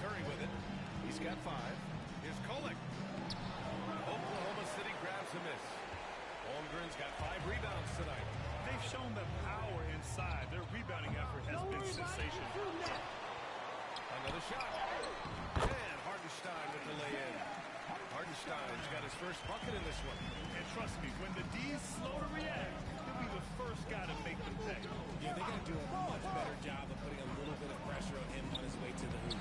Curry with it. He's got 5. Here's Kolek. Oklahoma City grabs a miss. Holmgren's got 5 rebounds tonight. They've shown the power inside. Their rebounding effort has been sensational. Another shot. And Hartenstein with the lay-in. Hartenstein's got his first bucket in this one. And trust me, when the D's slow to react, he'll be the first guy to make them pay. Yeah, they got to do a much better job of putting a little bit of pressure on him on his way to the hoop.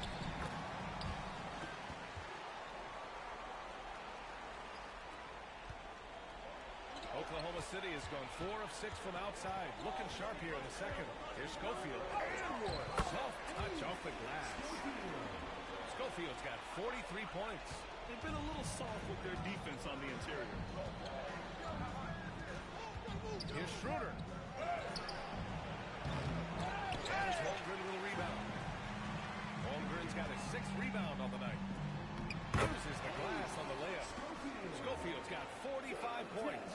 Oklahoma City has gone 4 of 6 from outside. Looking sharp here in the second. Here's Schofield. And soft touch off the glass. Schofield's got 43 points. They've been a little soft with their defense on the interior. Here's Schroeder. There's Holmgren with a rebound. Holmgren's got his 6th rebound on the night. Uses the glass on the layup. Schofield's got 45 points.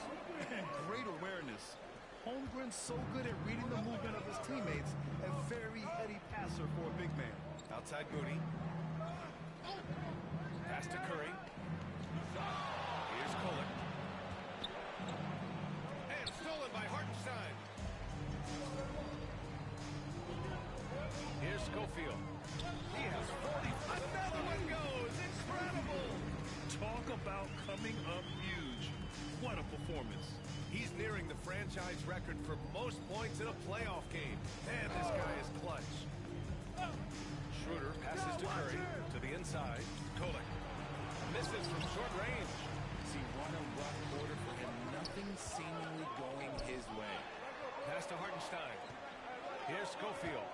And great awareness. Holmgren's so good at reading the movement of his teammates. A very heady passer for a big man. Outside Moody. Pass to Curry. Here's Kolek. And stolen by Hartenstein. Here's Schofield. He has 40. Another one goes. Incredible. Talk about coming up huge. What a performance. He's nearing the franchise record for most points in a playoff game. And this guy is clutch. Schroeder passes to Curry to the inside. Kolek misses from short range. See, what a rough quarter for him. Nothing seemingly going his way. Pass to Hartenstein. Here's Schofield.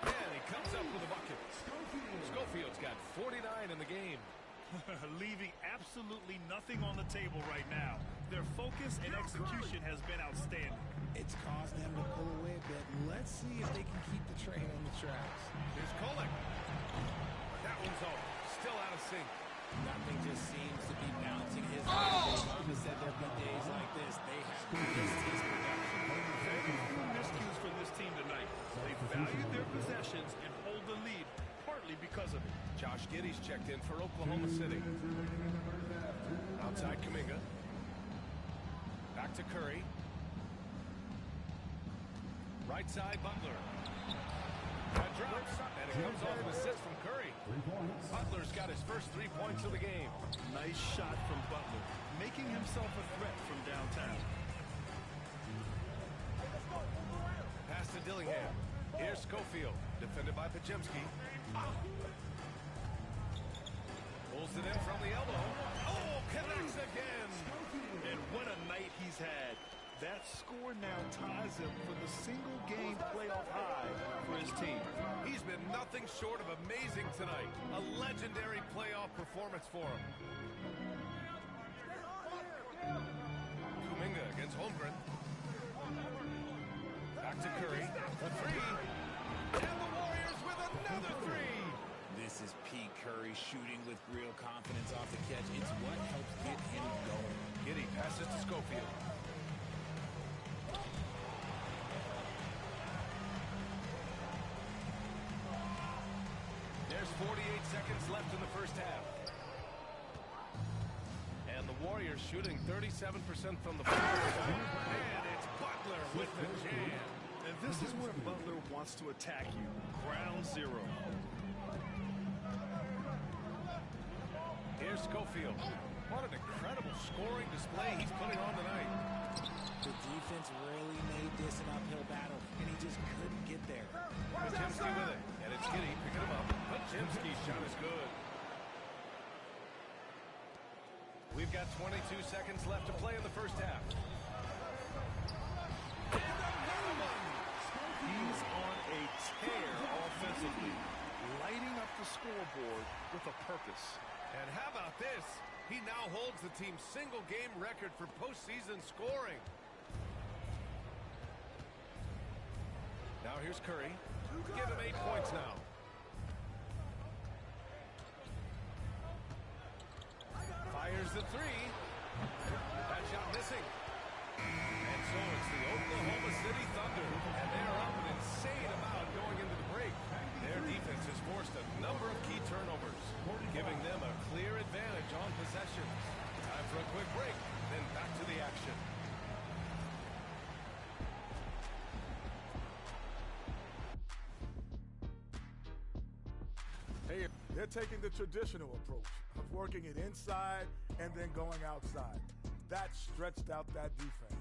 And he comes up with a bucket. Schofield's got 49 in the game. Leaving absolutely nothing on the table right now. Their focus and execution has been outstanding. It's caused them to pull away a bit. Let's see if they can keep the train on the tracks. Here's Kolek. That one's over. Still out of sync. Nothing just seems to be bouncing his way. Mama said there'd be days like this. They have missed his production. Very few miscues from this team tonight. They valued their possessions and hold the lead, partly because of it. Josh Giddey's checked in for Oklahoma City. Outside Kuminga. Back to Curry. Right side Butler. That drops, and it comes off an assist from Curry. Butler's got his first 3 points of the game. Nice shot from Butler, making himself a threat from downtown. Pass to Dillingham. Here's Schofield, defended by Pajemski. Pulls it in from the elbow. Oh, connects again. And what a night he's had. That score now ties him for the single-game playoff high for his team. He's been nothing short of amazing tonight. A legendary playoff performance for him. Kuminga against Holmgren. Back to Curry. The three. And the Warriors with another three. This is P. Curry shooting with real confidence off the catch. It's what helps get him going. Giddey passes to Schofield. There's 48 seconds left in the first half. And the Warriors shooting 37% from the floor. And it's Butler with the jam. And this is where Butler wants to attack you. Ground zero. Here's Schofield. What an incredible scoring display he's putting on tonight. The defense really made this an uphill battle, and he just couldn't get there. Pajemski with it, and it's Giddey picking him up. Pajemski's shot is good. We've got 22 seconds left to play in the first half. And another one! He's on a tear offensively, lighting up the scoreboard with a purpose. And how about this? He now holds the team's single-game record for postseason scoring. Now here's Curry. Give him 8 points now. Fires the three. That shot missing. And so it's the Oklahoma City Thunder. And they're up an insane amount going into the break. Their defense has forced a number of key turnovers, giving them a clear advantage on possession. Time for a quick break, then back to the action. Hey, they're taking the traditional approach of working it inside and then going outside. That stretched out that defense.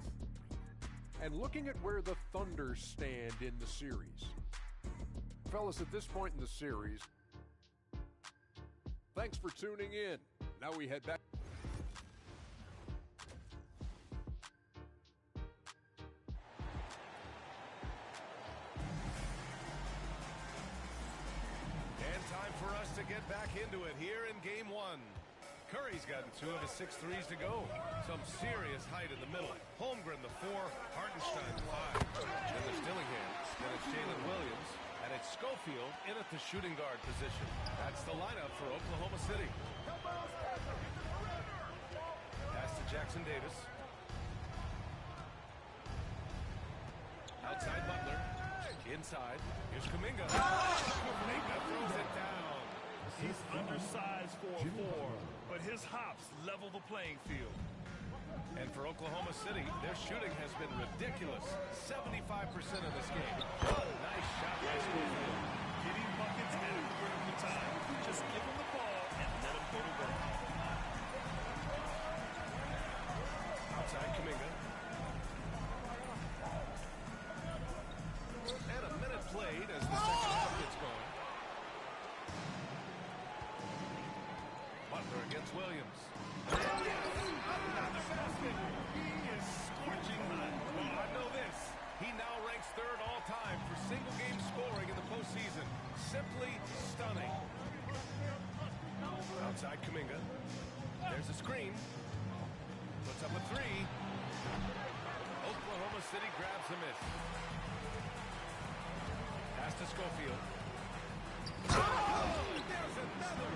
And looking at where the Thunder stand in the series. Fellas, at this point in the series, thanks for tuning in. Now we head back. And time for us to get back into it here in game one. Curry's gotten 2 of his 6 threes to go. Some serious height in the middle. Holmgren, the 4. Hartenstein, 5. Then there's Dillingham. Then it's Jalen Williams. And it's Schofield in at the shooting guard position. That's the lineup for Oklahoma City. Pass to Jackson Davis. Outside Butler. Inside. Here's Kuminga. Kuminga throws it down. He's undersized for a 4, but his hops level the playing field. And for Oklahoma City, their shooting has been ridiculous. 75% of this game. Oh, nice shot by Schofield. Getting buckets at a critical time. Just give him the ball and let him go to work. Outside Kuminga. And a minute played as the second half gets going. Butler against Williams. Another basket. He is scorching hot. Well, I know this. He now ranks third all-time for single-game scoring in the postseason. Simply stunning. Outside Kuminga. There's a screen. Puts up a three. Oklahoma City grabs the miss. Pass to Schofield. There's another.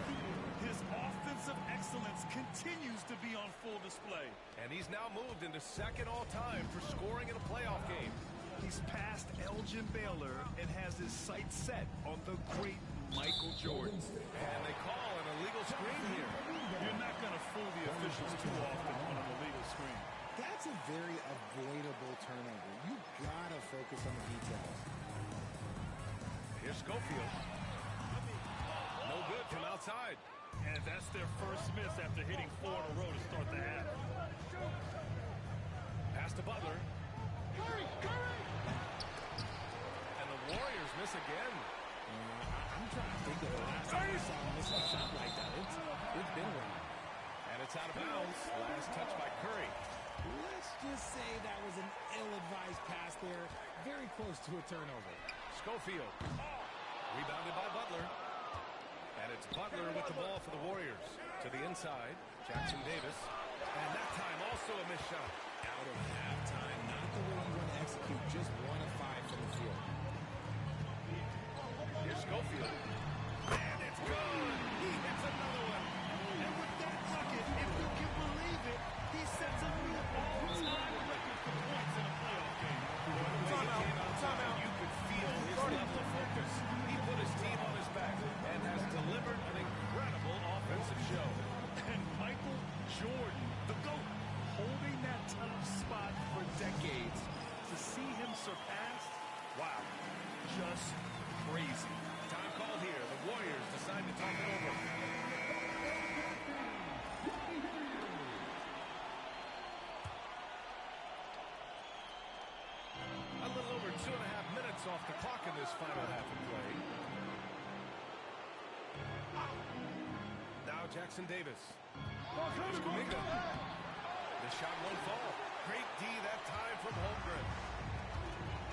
His offensive excellence continues to be on full display. And he's now moved into second all-time for scoring in a playoff game. He's passed Elgin Baylor and has his sights set on the great Michael Jordan. And they call an illegal screen here. You're not going to fool the officials too often on an illegal screen. That's a very avoidable turnover. You gotta focus on the details. Here's Schofield. No good from outside. And that's their first miss after hitting 4 in a row to start the half. Pass to Butler. And the Warriors miss again. I'm trying to think of the last time I saw him miss a shot like that. It's been a while. And it's out of bounds. Last touch by Curry. Let's just say that was an ill-advised pass there. Very close to a turnover. Schofield. Rebounded by Butler. And it's Butler with the ball for the Warriors. To the inside, Jackson Davis. And that time also a missed shot. Out of halftime, not the way you want to execute, just 1 of 5 from the field. Here's Schofield. And it's good! He hits another one! And with that bucket, if you can believe it, he sets a new all-time record for points in a playoff game. Timeout. You could feel his level of focus. He put his team on his back and has delivered an incredible offensive show. And Michael Jordan, the GOAT, holding that top spot for decades. To see him surpassed, wow, just crazy. Time called here. The Warriors decide to talk it over. A little over 2.5 minutes off the clock in this final half of play. Now Jackson Davis. Here's Kuminga. The shot won't fall. Great D that time from Holmgren.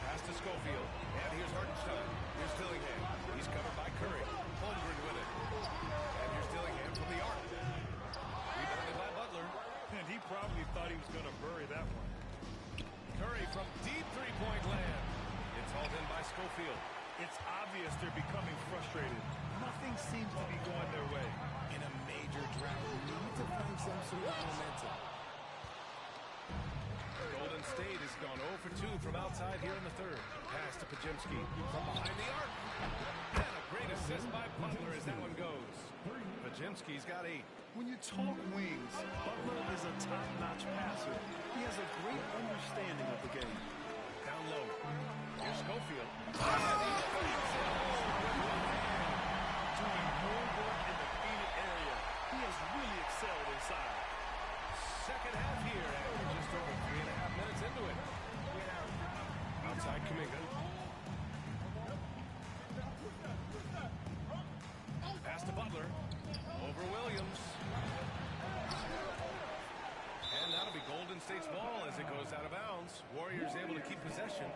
Pass to Schofield. And here's Hartenstein. Here's Dillingham. He's covered by Curry. Holmgren with it. And here's Dillingham from the arc. Rebounded by Butler. And he probably thought he was going to bury that one. Curry from deep three-point land. It's hauled in by Schofield. It's obvious they're becoming frustrated. Nothing seems to be going their way. In a major drought, you need to find some sort of momentum. Golden State has gone 0 for 2 from outside here in the third. Pass to Pajemski from behind the arc. And a great assist by Butler as that one goes. Pajemski's got 8. When you talk wings, Butler is a top-notch passer. He has a great understanding of the game. Down low. Here's Schofield. Doing more work in the painted area. He has really excelled inside. Second half here, and we're just over 3.5 minutes into it. Outside Kuminga. Pass to Butler. Over Williams. And that'll be Golden State's ball as it goes out of bounds. Warriors able to keep possession.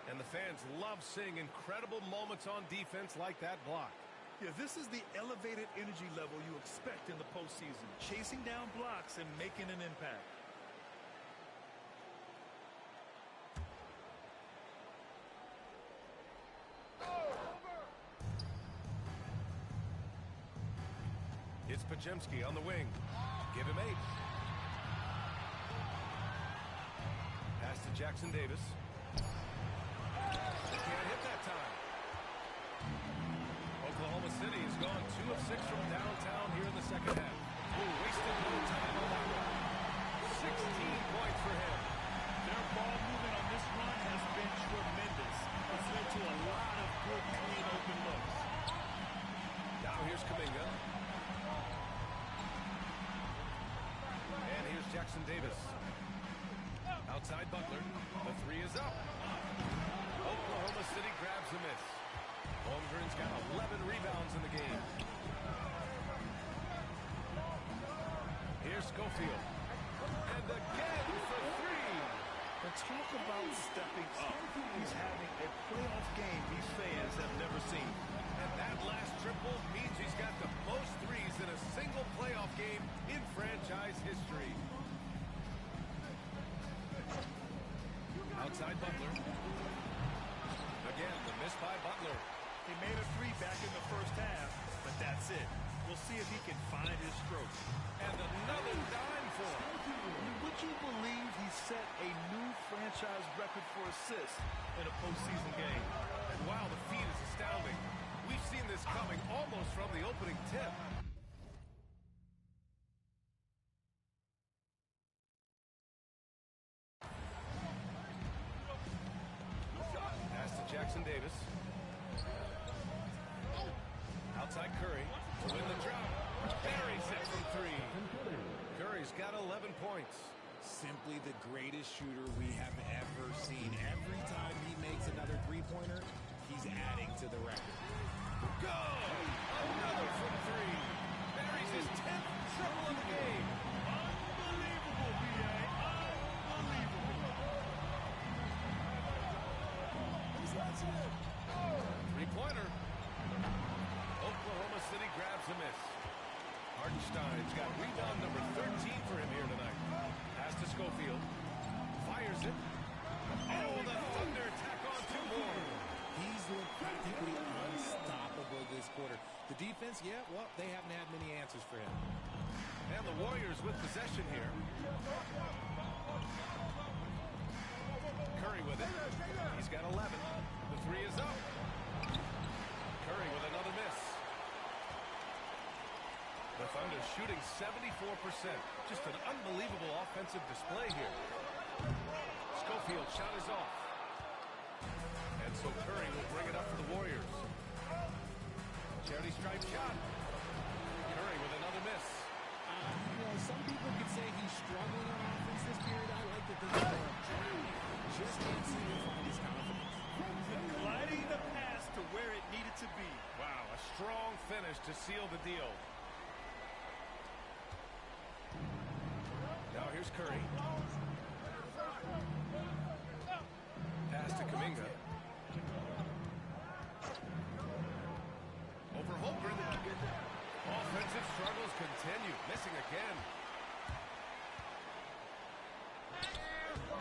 And the fans love seeing incredible moments on defense like that block. Yeah, this is the elevated energy level you expect in the postseason. Chasing down blocks and making an impact. It's Pajemski on the wing. Give him 8. Pass to Jackson Davis. They can't hit that time. Oklahoma City has gone 2 of 6 from downtown here in the second half. Wasted no time on that one. 16 points for him. Their ball movement on this run has been tremendous. It's led to a lot of good, clean, open looks. Now here's Kuminga. And here's Jackson Davis. Outside Butler. The 3 is up. Oklahoma City grabs the miss. Holmgren's got 11 rebounds in the game. Here's Schofield. And again for 3. And talk about stepping up. He's having a playoff game these fans have never seen. And that last triple means he's got the most threes in a single playoff game in franchise history. Outside Butler. Again, the miss by Butler. He made a three back in the first half, but that's it. We'll see if he can find his stroke. And another dime for him. Would you believe he set a new franchise record for assists in a postseason game? And wow, the feat is astounding. We've seen this coming almost from the opening tip. Pass to Jackson Davis. Outside Curry to win the drop. Buries it from three. Curry's got 11 points. Simply the greatest shooter we have ever seen. Every time he makes another three-pointer, he's adding to the record. Go! Another from three. Buries his 10th triple of the game. Unbelievable, B.A. Unbelievable. Three-pointer. Oklahoma City grabs a miss. Hartenstein's got rebound number 13 for him here tonight. Pass to Schofield. Fires it. Oh, the Thunder tack on two more. He's looked practically unstoppable this quarter. The defense, yeah, well, they haven't had many answers for him. And the Warriors with possession here. Curry with it. He's got 11. The three is up. Curry with another miss. The Thunder shooting 74%. Just an unbelievable offensive display here. Schofield shot is off. And so Curry will bring it up for the Warriors. Charity stripe shot. Curry with another miss. Some people could say he's struggling on offense this period. I like to think he's more objective. Just can't seem to find his confidence. Gliding the pass to where it needed to be. Wow, a strong finish to seal the deal. Now here's Curry. Pass to Kuminga. Over Holmgren. Offensive struggles continue. Missing again.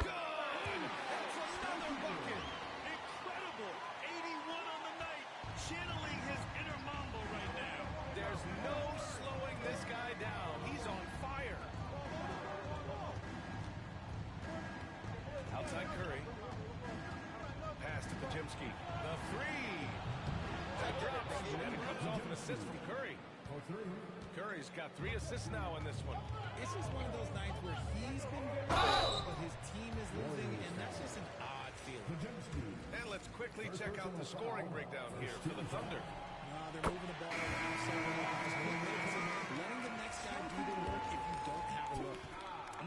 Good! That's another bucket. Incredible. 81 on the night. Channeling his inner Mambo right now. There's no slowing this guy down. He's on fire. Outside Curry. Pass to Pajemski. The three. That drops. And it comes off an assist from Curry. Curry's got 3 assists now in this one. It's just one of those nights where he's been very good, but his team is losing, and that's just an odd feeling. And let's quickly check out the scoring breakdown here for the Thunder. They're moving the ball around so letting the next guy do the work if you don't have a look.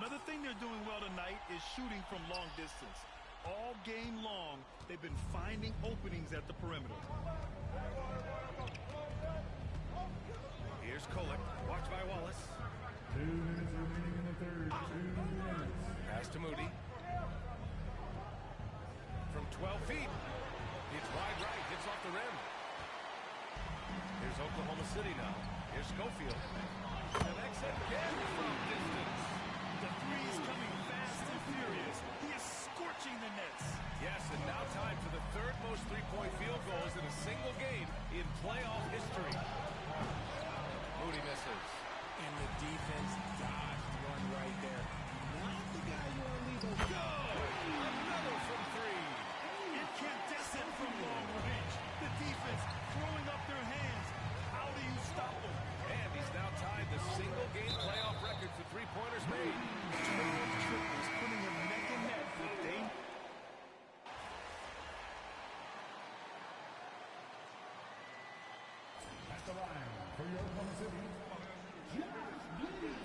Another thing they're doing well tonight is shooting from long distance. All game long, they've been finding openings at the perimeter. Here's Kolek, watched by Wallace. 2 minutes remaining in the third. 2 minutes. Pass to Moody. From 12 feet. It's wide right, hits off the rim. Here's Oklahoma City now. Here's Schofield. Connects again from distance. The three's coming fast and furious. He is scorching the nets. Yes, and now time for the third most three-point field goals in a single game in playoff history. Moody misses. And the defense dodged one right there. Not the guy you want to leave over. Good! Another from three. Incandescent from long range. The defense throwing up their hands. How do you stop them? And he's now tied the single-game playoff record for three-pointers made. 12 triples, putting him neck and neck for Dame. At the line for your Oklahoma City, Josh Giddey.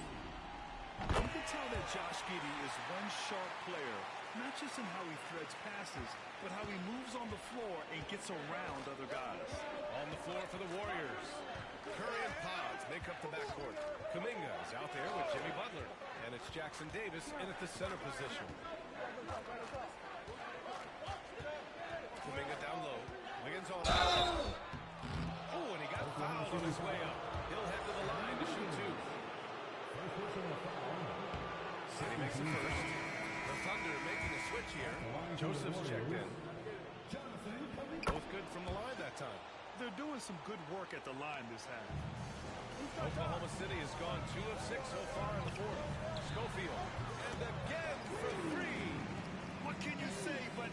You can tell that Josh Giddey is one sharp player, not just in how he threads passes, but how he moves on the floor and gets around other guys. On the floor for the Warriors. Curry and Pods make up the backcourt. Kuminga is out there with Jimmy Butler. And it's Jackson Davis in at the center position. Kuminga down low. Wiggins on. Oh, and he got fouled on his way up. He'll head to the line to shoot two. City makes it first. The Thunder making a switch here. Joseph's checked in. Both good from the line that time. They're doing some good work at the line this half. Oklahoma City has gone 2 of 6 so far in the fourth. Schofield. And again for three. What can you say but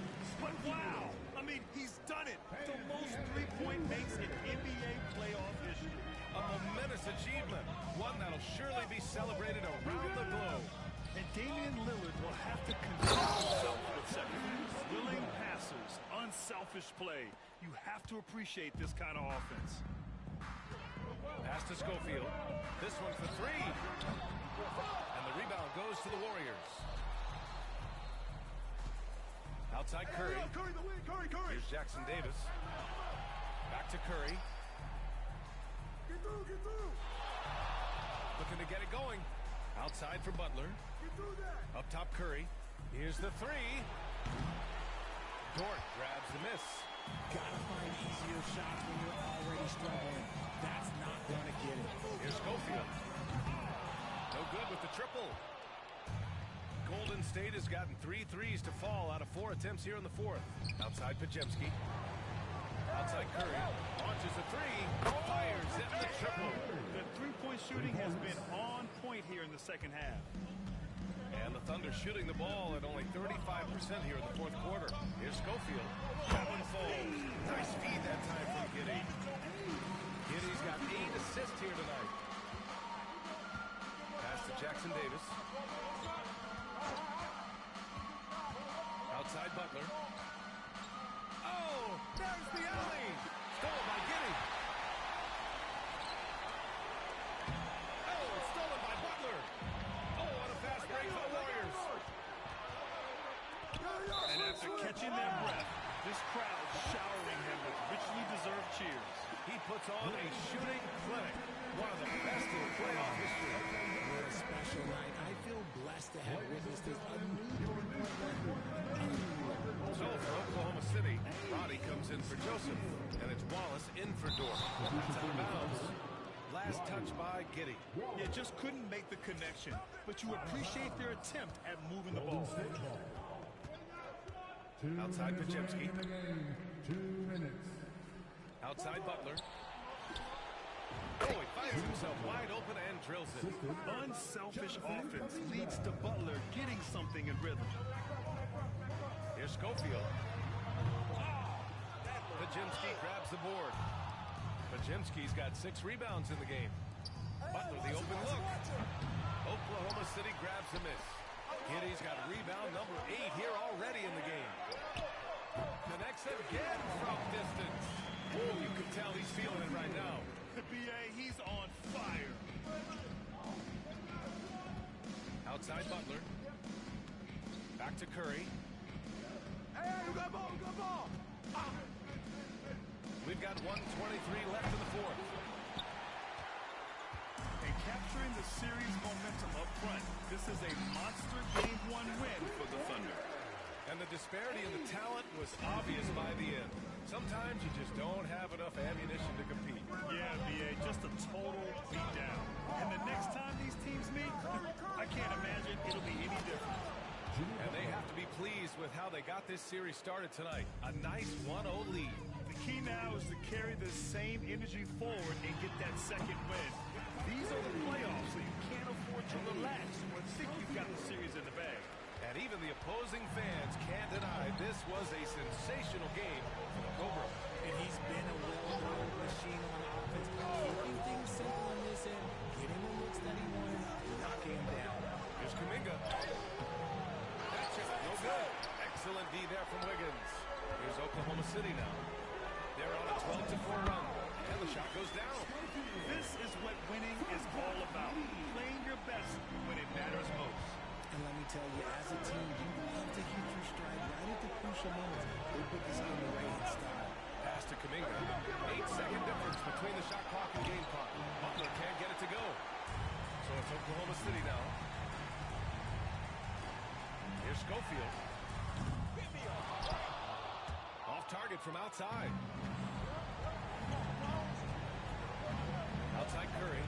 wow? I mean, he's done it. The most three-point makes in NBA playoff history. A momentous achievement. One that'll surely be celebrated around the globe. And Damian Lillard will have to control himself for a second. Willing passes, unselfish play. You have to appreciate this kind of offense. Pass to Schofield. This one for three. And the rebound goes to the Warriors. Outside Curry. Curry. Here's Jackson Davis. Back to Curry. Get through. Looking to get it going. Outside for Butler. Up top Curry. Here's the three. Dort grabs the miss. Gotta find easier shots when you're already struggling. That's not gonna get it. Here's Schofield. No good with the triple. Golden State has gotten 3 threes to fall out of 4 attempts here in the fourth. Outside Pajemski. Outside Curry. Launches a three. Fires in the triple. The three-point shooting has been on point here in the second half. And the Thunder shooting the ball at only 35% here in the fourth quarter. Here's Schofield. That one falls. Nice feed that time from Giddey. Giddey's got 8 assists here tonight. Pass to Jackson Davis. Outside Butler. Oh, there's the alley. Stolen by Giddey. Oh, it's stolen by Butler. Oh, what a fast break for the Warriors. And after catching their breath, this crowd showering him with richly deserved cheers. He puts on a shooting clinic. One of the best in playoff history. What a special night. I feel blessed to have witnessed this unusual record. So for Oklahoma City, Roddy comes in for Joseph. And it's Wallace in for Dort. That's out of bounds. Last touch by Giddey. You just couldn't make the connection, but you appreciate their attempt at moving the ball. Outside Pajemski. 2 minutes. Outside Butler. Oh, he finds himself wide open and drills it. Unselfish offense leads to Butler getting something in rhythm. Here's Schofield. Pajemski grabs the board. Pajemski's got 6 rebounds in the game. Butler the open look. Oklahoma City grabs the miss. Giddey's got rebound number 8 here already in the game. Connects again from distance. Oh, you can tell he's feeling it right now. B.A., he's on fire. Outside Butler. Back to Curry. Hey, you got ball, We've got 1:23 left in the fourth. And capturing the series momentum up front, this is a monster Game 1 win for the Thunder. And the disparity in the talent was obvious by the end. Sometimes you just don't have enough ammunition to compete. Yeah, B.A., just a total beatdown. And the next time these teams meet, I can't imagine it'll be any different. And they have to be pleased with how they got this series started tonight. A nice 1-0 lead. The key now is to carry the same energy forward and get that second win. These are the playoffs, so you can't afford to relax or think you've got the series in the bag. And even the opposing fans can't deny this was a sensational game for the Cobra. And he's been a well-oiled machine on offense. Keeping things simple on this end, getting the looks that he wanted, knocking him down. Here's Kuminga. That shot, no good. Excellent D there from Wiggins. Here's Oklahoma City now. They're on a 12-4 run. And the shot goes down. This is what winning is all about. Playing your best when it matters most. And let me tell you, as a team, you love to hit your stride right at the crucial moments. They put this on the right style. Pass to Kuminga. 8-second difference between the shot clock and game clock. Butler can't get it to go. So it's Oklahoma City now. Here's Schofield. from outside. Outside Curry.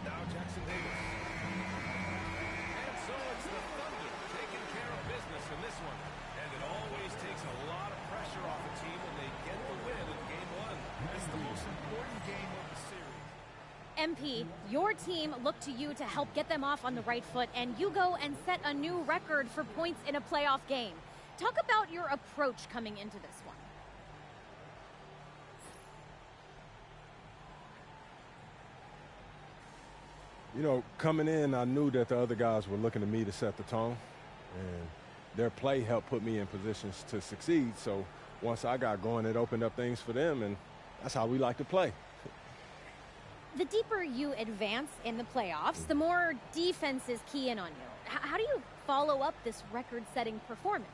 Now Jackson Davis. And so it's the Thunder taking care of business in this one. And it always takes a lot of pressure off a team when they get the win in Game 1. It's the most important game of the series. MP, your team looked to you to help get them off on the right foot, and you go and set a new record for points in a playoff game. Talk about your approach coming into this one. You know, coming in, I knew that the other guys were looking to me to set the tone, and their play helped put me in positions to succeed. So once I got going, it opened up things for them, and that's how we like to play. The deeper you advance in the playoffs, the more defenses key in on you. How do you follow up this record-setting performance?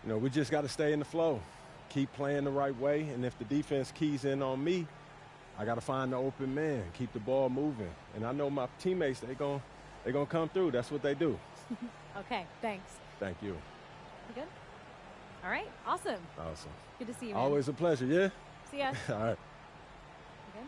You know, we just got to stay in the flow, keep playing the right way, and if the defense keys in on me, I got to find the open man, keep the ball moving. And I know my teammates, they're gonna come through. That's what they do. Okay, thanks. Thank you. You good? All right, awesome. Awesome. Good to see you, man. Always a pleasure, yeah? See ya. All right. You good?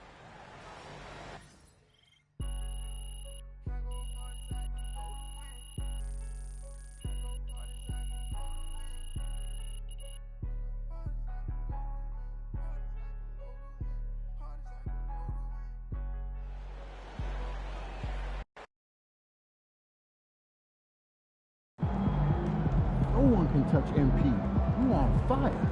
No one can touch MP. You on fire.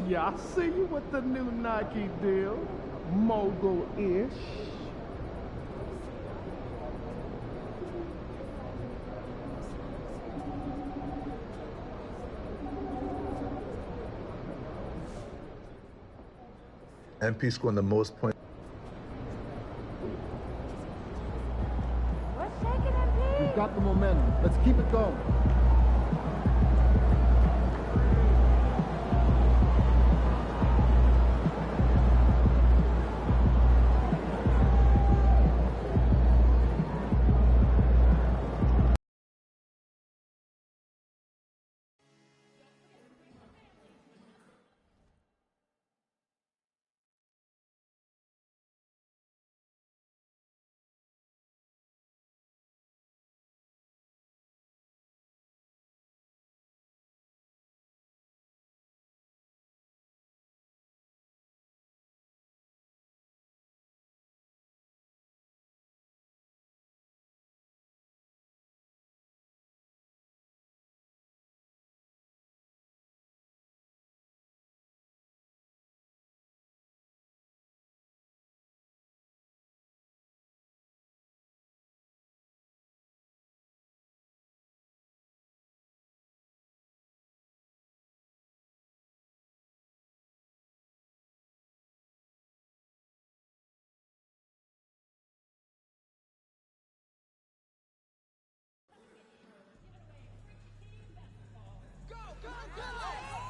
Yeah, I see you with the new Nike deal. Mogul-ish. MP scoring the most points. What's shaking, MP? We've got the momentum. Let's keep it going.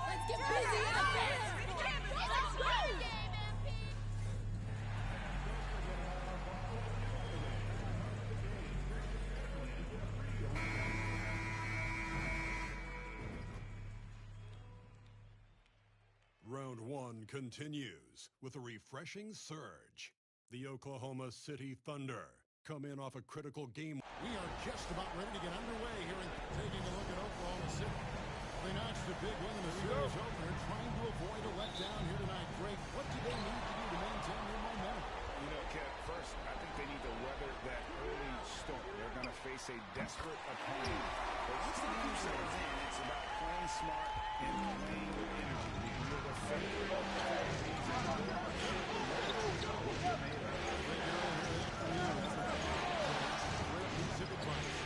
Let's get busy in the Let's go! Round one continues with a refreshing surge. The Oklahoma City Thunder come in off a critical game. We are just about ready to get underway here and taking a look at Oklahoma City. They notched a big win in the series opener, trying to avoid a letdown here tonight. Greg, what do they need to do to maintain their momentum? You know, Kev, first, I think they need to weather that early storm. They're going to face a desperate opponent. But once the game settles in, it's about playing smart and playing with energy. You're the favorite of all teams in the world. What you're made of. Great piece of advice.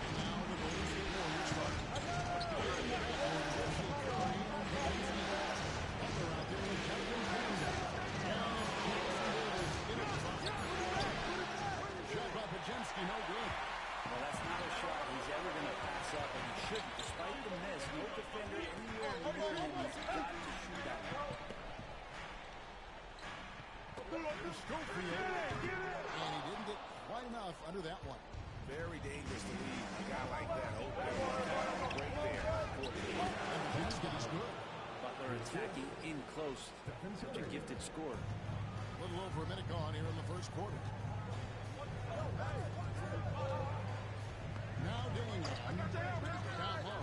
And now the Golden State Warriors start. No good. Well, that's not a shot he's ever going to pass up, and he shouldn't. Despite the miss, no defender anywhere near him has got to shoot that one. Schofield, and he didn't get quite enough under that one. Very dangerous to leave a guy like that open. Right there. And the basket is good. Butler attacking in close. Such a gifted scorer. A little over a minute gone here in the first quarter. Now Dillingham, down low,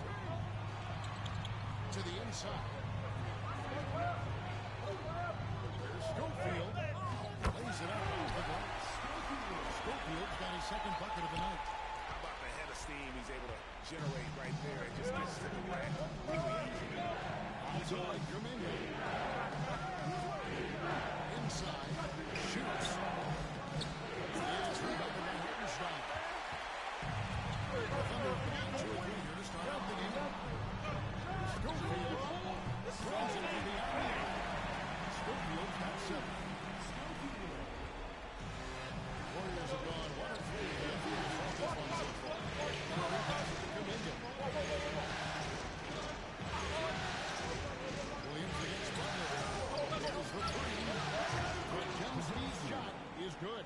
to the inside. There's Schofield, lays it up off the glass. Schofield's got his second bucket of the night. How about the head of steam he's able to generate right there? It just gets to the rack really easy. Outside, Jermaine. Inside, shoots. Is rebounded by Hartenstein. The Thunder down 2 or 3 here to start out the game. Schofield throws it into the alley. Schofield's got 7. Warriors have gone 1 of 3 for the first one so far. Curry passes to Kuminga. Williams against Butler. There's the 3. But Kemsley's shot is good.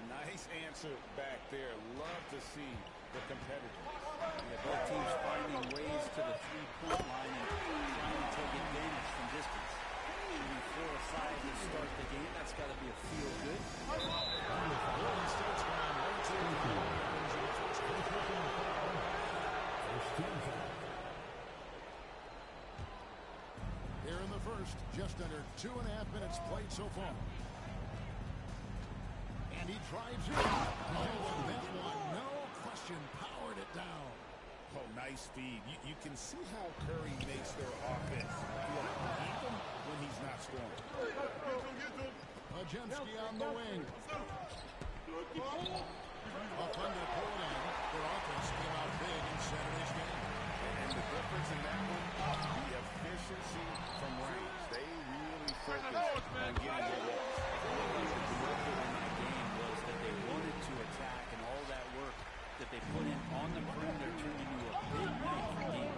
Nice answer back there. Love to see the competitors. Yeah, both teams finding ways to the three-point line and trying to take advantage from distance. Shooting 4 aside to start the game. That's got to be a feel good. Golden State's gone 1-2. Here in the first, just under 2.5 minutes played so far. And he drives it. Oh, and that one, no question, powered it down. Oh, nice feed. You can see how Curry makes their offense look even when he's not scoring. Pajemski on the wing. A Thunder pulled in. Their offense came out big in Saturday's game. And the difference in that one, the efficiency from range. They really focused on getting the looks. They wanted to attack, and all that work that they put in on the perimeter turned into a big night for game.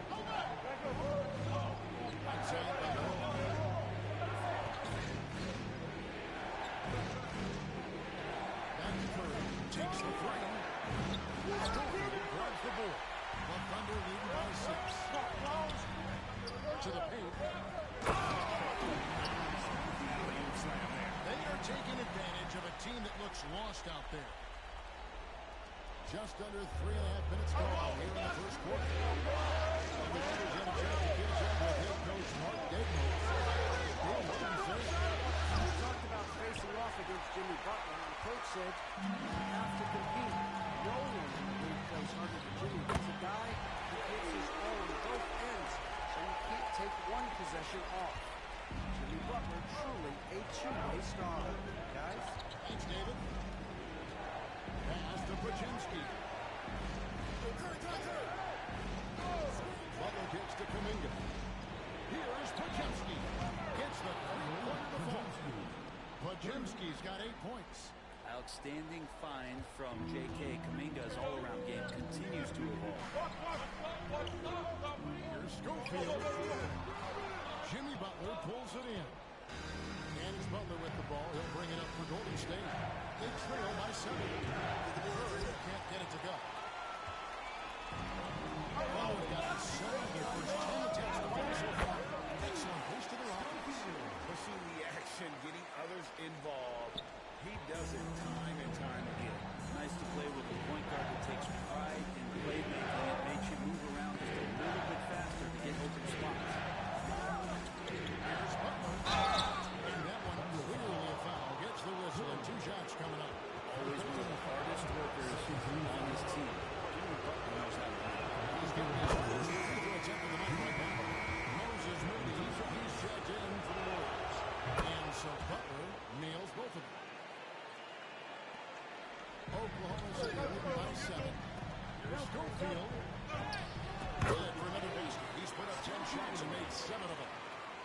Back to Curry. Takes the frame. Schofield grabs the board. The Thunder leading by 6. To the paint. They are taking advantage of a team that looks lost out there. Just under 3.5 minutes gone here in the first quarter. And the Warriors had a chance to catch up with head coach Mark Daigneault. What did he say? We talked about facing off against Jimmy Butler, and the coach said, you have to compete. No one in the league plays harder than Jimmy. He's a guy who gives his all on both ends, so you can't take one possession off. Jimmy Butler, truly a two-way star. Guys? Thanks, David. Pass to Pajemski. Butler kicks to Kuminga. Here's Pajemski. Gets the three-pointer to fall. Pajemski's got 8 points. Outstanding find from J.K. Kuminga's all-around game continues to evolve. Here's Schofield. Jimmy Butler pulls it in. And it's Butler with the ball. He'll bring it up for Golden State. They trail by 7. Curry can't get it to go. Butler got 7 of their first 10 attempts to win so far. Excellent boost to their offense. Pushing the action, getting others involved. He does it time and time again. Nice to play with a point guard that takes pride in playmaking and makes you move around just a little bit faster to get open spots. And that one clearly a foul. Gets the whistle and 2 shots coming up. Always one of the hardest workers on this team. Jimmy Butler knows how to do it. He's got his first attempt of the night right now. Moses Moody, he's checked in for the Warriors. And so Butler nails both of them. Oklahoma City leading by 7. Here's Schofield. Good for another basket. He's put up 10 shots and made 7 of them.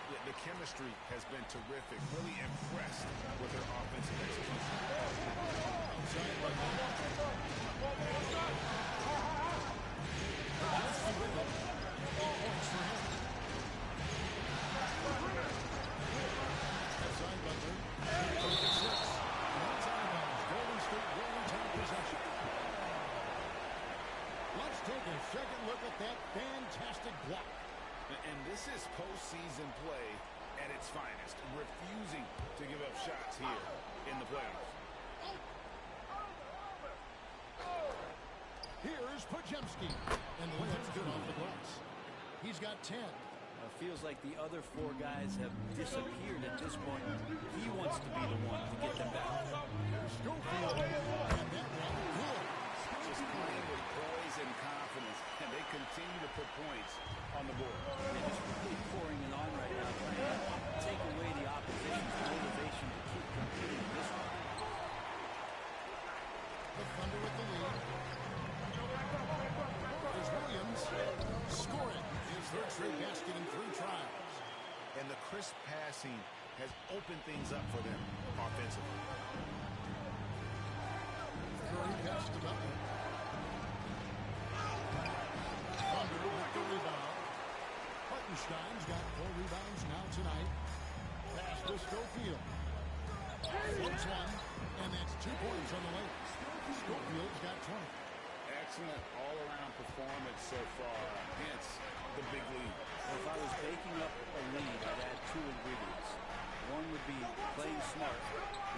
Yeah, the chemistry has been terrific. Really impressed with their offensive execution. Outside right now. Points for him. Outside Butler. 36. And that's out of bounds. Golden State will retain possession. Let's take a second look at that fantastic block. And this is postseason play at its finest, refusing to give up shots here in the playoffs. Here's Pajemski. And the layup's good off the glass. He's got 10. Feels like the other 4 guys have disappeared at this point. He wants to be the one to get them back. Schofield. And that one good. Just playing with poise and confidence, and they continue to put points on the board. They're just really pouring it on right now, trying to take away the opposition's motivation to keep competing this one. The Thunder with the lead. There's Williams scoring his third straight basket in 3 tries. And the crisp passing has opened things up for them offensively. Curry pass to Butler. Thunder with the rebound. Hartenstein's got 4 rebounds now tonight. Pass to Schofield. Floats one, and that's 2 points on the way. Schofield's got 20. Excellent all-around performance so far, hence the big lead. Well, if I was baking up a lead, I'd add 2 ingredients. One would be playing smart,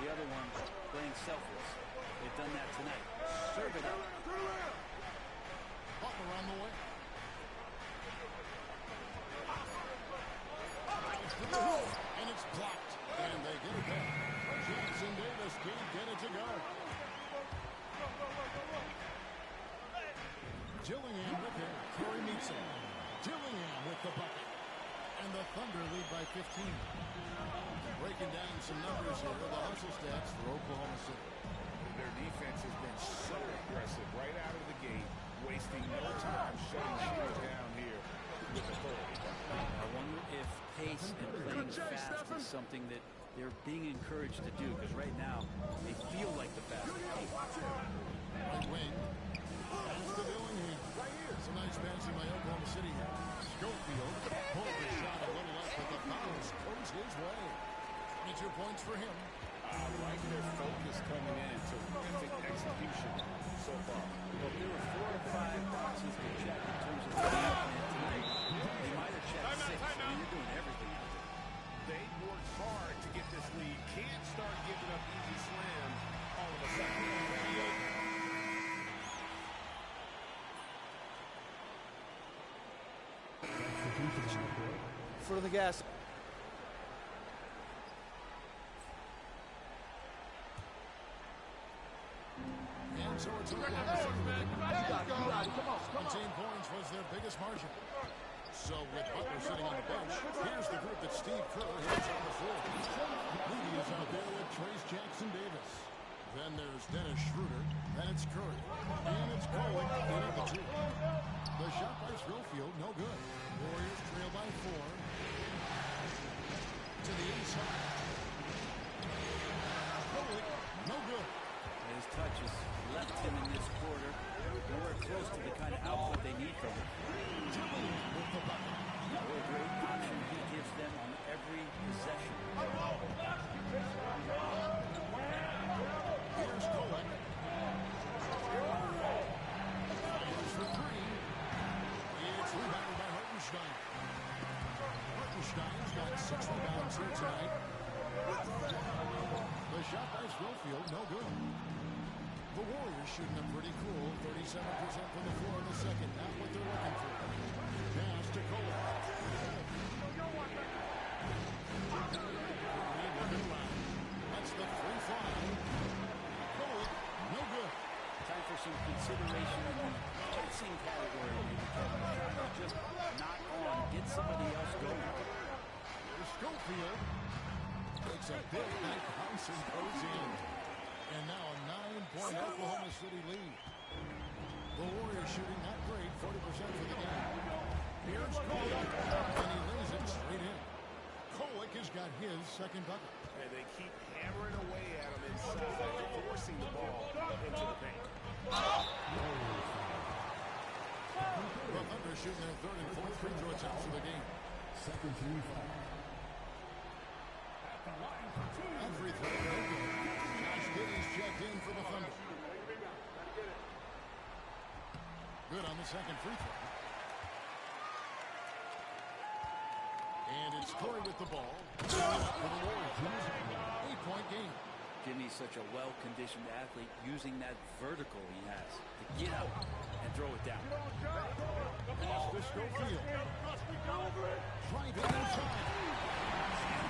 the other one playing selfless. They've done that tonight. Serve it up. Butler on the way. And it's blocked. And they get it back. Jackson Davis can't get it to go. Dillingham with it. Curry meets him. Dillingham with the bucket. And the Thunder lead by 15. Breaking down some numbers here. The hustle stats for Oklahoma City. Their defense has been so aggressive right out of the gate, wasting no time shutting shooters down here with authority. I wonder if pace and playing fast is something that they're being encouraged to do, because right now they feel like the fastest team. Right wing. Pass to Dillingham. Right here. Some nice passing by Oklahoma City here. Schofield pulled the shot a little left, but the bounce goes his way. And 2 points for him. I like their focus coming in. Terrific execution so far. Well, there were 4 or 5 boxes to check in terms of the game plan tonight. They might have checked 6. I mean, they're doing everything out there. They worked hard to get this lead. Can't start giving up easy slams all of a sudden. Foot of the gas. And so it's Oklahoma City. 17 points was their biggest margin. So with Butler sitting on the bench, here's the group that Steve Kerr has on the floor. Moody is out there with Trace Jackson Davis. Then there's Dennis Schroeder. Then it's Curry. And it's Kolek in at the 2. The shot by Schofield, no good. Warriors trail by 4. To the inside. Kolek, no good. His touches left him in this quarter. Nowhere close to the kind of output they need from him. With the bucket. What a great option he gives them on every possession. Here's Kolek. Fires for 3. It's rebounded by Hartenstein. Hartenstein's got 6 rebounds here tonight. The shot by Schofield, no good. The Warriors Warriors shooting them pretty cool. 37% from the floor in the second. Not what they're looking for. Pass to Cole. Looking around. That's the free fly. Cole, no good. Time for some consideration in the passing category, maybe, Kevin. Just not on. Get somebody else going. There's Schofield. Takes a big night bounce and goes in. And now a 9-point Oklahoma City lead. The Warriors shooting not great, 40% for the game. Here's Kolek, and he lays it straight in. Kolek has got his second bucket. And they keep hammering away at him inside, forcing the ball into the paint. The Thunder shooting their third and fourth free throw attempts for the game. Second free throw. That free throw, no good. Josh Giddey's checked in for the Thunder. Good on the second free throw. And it's Curry with the ball. For the Warriors. 8-point game. Jimmy's such a well-conditioned athlete, using that vertical he has to get out and throw it down. Pass to Schofield. Driving inside.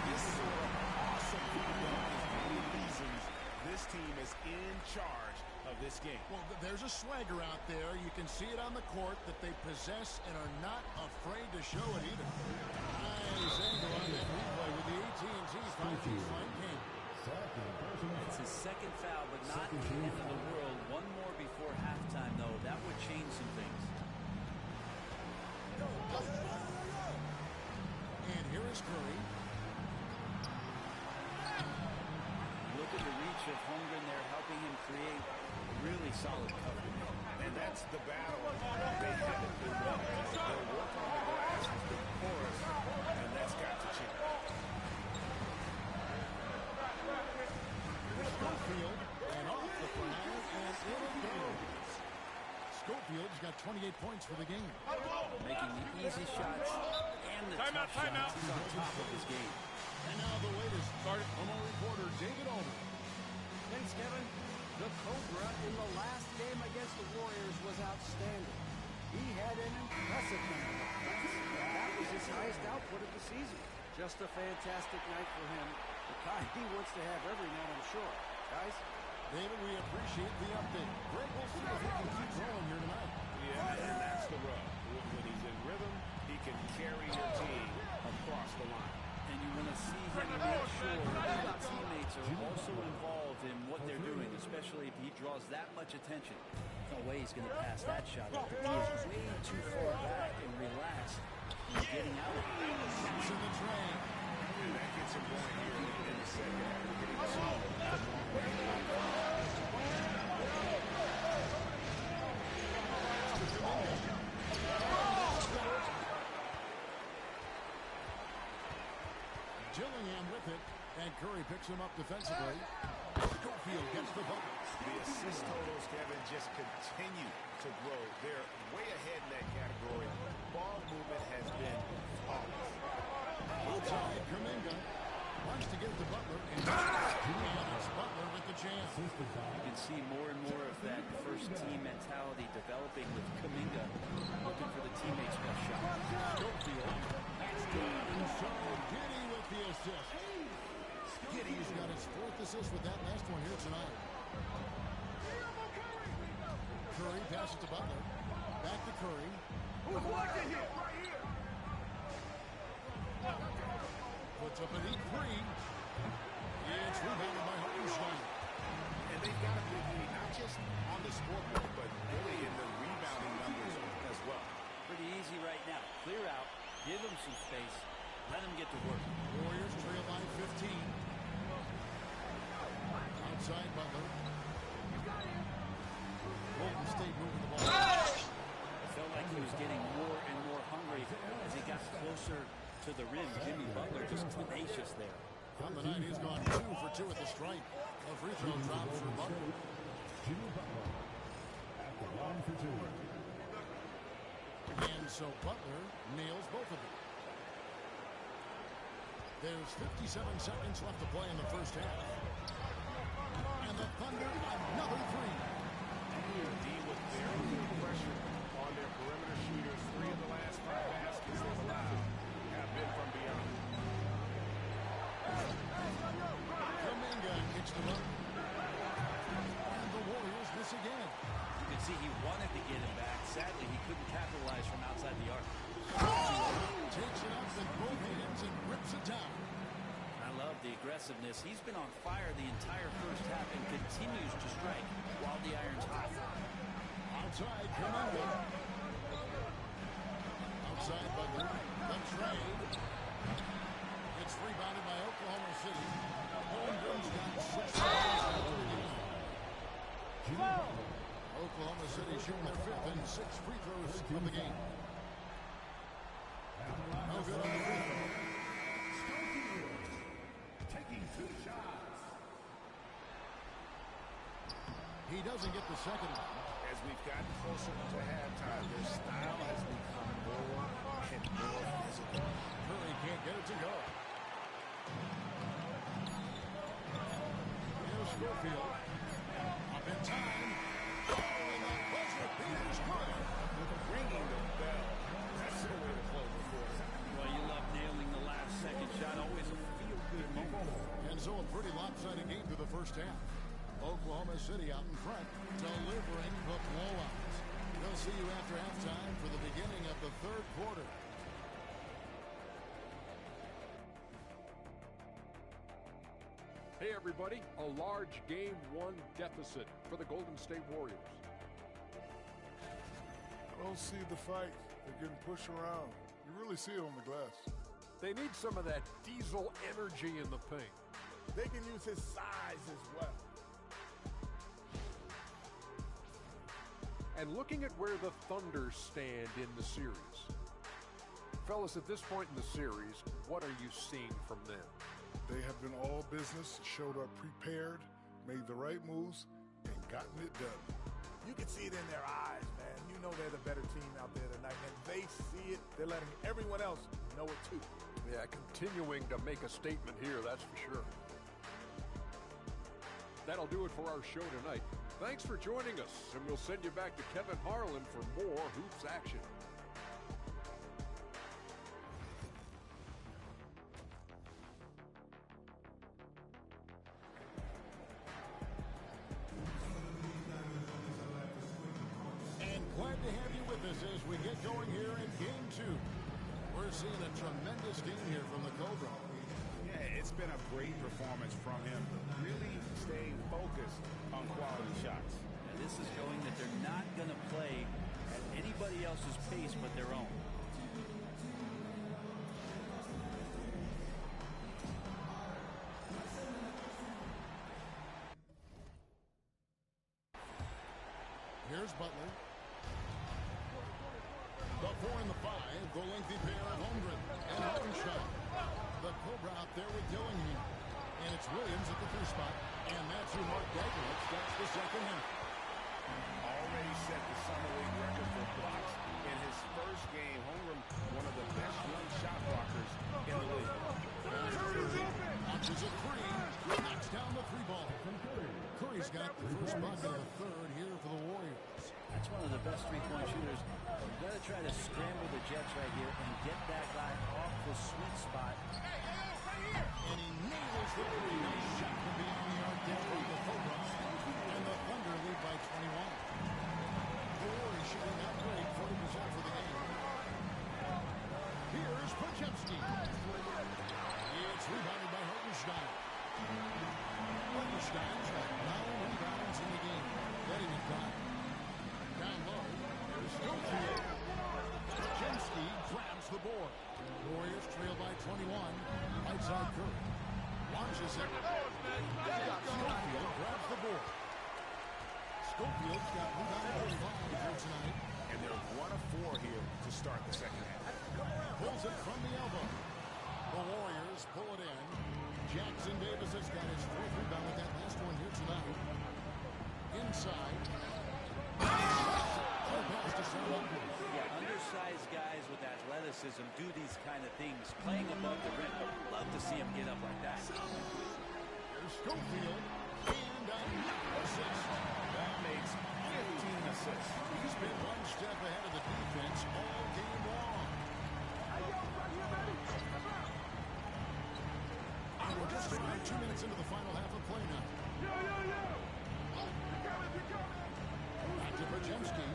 This sort of awesome football is one of the reasons this team is in charge of this game. Well, there's a swagger out there. You can see it on the court that they possess and are not afraid to show it either. Nice angle on that replay with the AT&T 5-point game. It's his second foul, but not the end of the world. One more before halftime, though. That would change some things. And here is Curry. Look at the reach of Holmgren there, helping him create really solid cover. And that's the battle they haven't been winning. Their work on the glass has been porous, and that's got to change. Schofield, and off the front, and in it goes. Schofield's got 28 points for the game. Making the easy shots and the tough shots. He's on top of his game. And now the latest start from our reporter, David Olman. Thanks, Kevin. The Cobra in the last game against the Warriors was outstanding. He had an impressive number of points. That was his highest output of the season. Just a fantastic night for him. The kind he wants to have every night, I'm sure. Guys? David, we appreciate the update. Greg, we'll see if he can keep rolling here tonight. Yeah, and that's the rub. When he's in rhythm, he can carry your team across the line. And you want to see him make sure that his teammates are also involved in what they're doing, especially if he draws that much attention. No way he's going to pass that shot up. He is way too far back and relaxed. He's getting out of it. That's in the train. And that gets him going here in the second half. Gillingham with it, and Curry picks him up defensively. Schofield gets the bucket. The assist totals, Kevin, just continue to grow. They're way ahead in that category. Ball movement has been flawless. Outside, Kuminga wants to get to Butler, and it's Butler with the jam. You can see more and more of that first-team mentality developing with Kuminga, looking for the teammates' best shot. Schofield, that's good, and so Giddey with the assist. Giddey's got his fourth assist with that last one here tonight. Curry passes to Butler. Back to Curry. Who's watching here? Right here. Puts up a deep three. It's rebounded by Hartenstein. And they've got a big lead, not just on the scoreboard, but really in the rebounding numbers as well. Pretty easy right now. Clear out, give them some space, let them get to work. Warriors trail by 15. Outside Butler. Golden State moving the ball. It felt like he was getting more and more hungry as he got closer to the rim. Jimmy Butler just tenacious there. On the night, he's gone 2 for 2 at the stripe. A free throw drops for Butler. Jimmy Butler at the line for 2. And so Butler nails both of them. There's 57 seconds left to play in the first half. And the Thunder, another three. D with very little pressure on their perimeter shooters. 3 of the last 5 baskets they've allowed have been from beyond. Kuminga gets the run. And the Warriors miss again. You can see he wanted to get him back. Sadly, he couldn't capitalize from outside the arc. Takes it up with both hands and rips it down. I love the aggressiveness. He's been on fire the entire first half and continues to strike while the iron's hot. Outside, Kuminga. Outside, Butler. The trade. It's rebounded by Oklahoma City. Holmgren's got 6 Oklahoma City shooting their 5th and 6th free throws of the game. No good on the free throw. Taking 2 shots. He doesn't get the second one. As we've gotten closer to halftime, their style has become more and more physical. Curry can't get it to go. Here's Schofield. Up in time. Oh, and the buzzer beaters Curry. Ringing the bell. That's the way to close the quarter. Well, you love nailing the last second shot. Always a feel-good moment. And so a pretty lopsided game through the first half. Oklahoma City out in front, delivering the blowout. We'll see you after halftime for the beginning of the 3rd quarter. Hey, everybody, a large Game 1 deficit for the Golden State Warriors. I don't see the fight. They're getting pushed around. You really see it on the glass. They need some of that diesel energy in the paint. They can use his size as well. And looking at where the Thunder stand in the series. Fellas, at this point in the series, what are you seeing from them? They have been all business, showed up prepared, made the right moves, and gotten it done. You can see it in their eyes, man. You know they're the better team out there tonight, and they see it. They're letting everyone else know it too. Yeah, continuing to make a statement here, that's for sure. That'll do it for our show tonight. Thanks for joining us, and we'll send you back to Kevin Harlan for more Hoops action. Glad to have you with us as we get going here in Game 2. We're seeing a tremendous game here from the Cobra. Yeah, it's been a great performance from him. Really staying focused on quality shots. And this is showing that they're not going to play at anybody else's pace but their own. Here's Butler. The 4 and the 5, the lengthy pair of Holmgren and Hartenstein. The Cobra out there with Dillingham. And it's Williams at the 3 spot. And that's who Mark Gagler starts the second half. Already set the summer league record for blocks in his first game. Holmgren, one of the best young shot blockers in the league. Launches a 3. Knocks down the 3 ball. Curry's got the first bucket of the 3rd here for the Warriors. That's one of the best 3-point shooters. You've got to try to scramble the Jets right here and get that guy off the switch spot. And he nails the 3. Nice shot from beyond the arc down to the Cobra. And the Thunder lead by 21. The Warriors shooting out great, 40% for the game. Here's Podziemski. It's rebounded by Hartenstein. Hartenstein's got 9 rebounds in the game. Getting it done. Down low. There's Schofield. Podziemski grabs the board. Warriors trail by 21. Right side Curry. Launches it. Schofield grabs the board. Schofield's got rebound 35 here tonight. And they're 1 of 4 here to start the second half. Pulls it from the elbow. The Warriors pull it in. Jackson Davis has got his 4th rebound with that last one here tonight. Inside. Yeah, undersized guys with athleticism do these kind of things, playing above the rim. Love to see him get up like that. There's Schofield. And assist. That makes 15 He's been one step ahead of the defense all game long. And we're just around 2 minutes into the final half of play now. Back to Bajemski.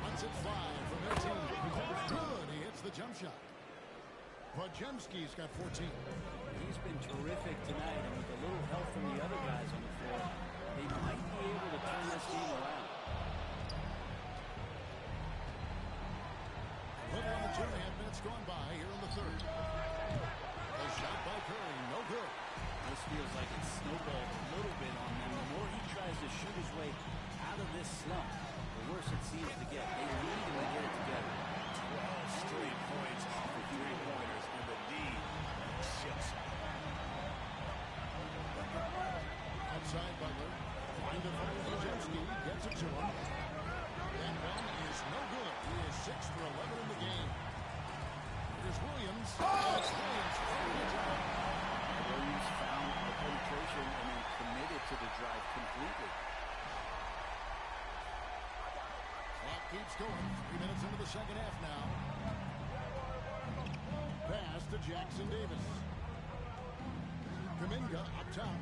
Runs it fly from 18. Good. He hits the jump shot. Bajemski's got 14. He's been terrific tonight, and with a little help from the other guys on the floor, they might be able to turn this game around. A little under 2.5 minutes gone by here in the third. A shot by Curry, no good. This feels like it's snowballed a little bit on them. The more he tries to shoot his way out of this slump, the worse it seems to get. They need him to get it together. 12 straight points off of three-pointers, and the D ships. Outside Butler. Find the find Bajemski. Gets it to him. And one is no good. He is 6 for 11 in the game. Here's Williams. It's Williams. Williams found the penetration and then committed to the drive completely. Clock keeps going. 3 minutes into the second half now. Pass to Jackson Davis. Kuminga up top.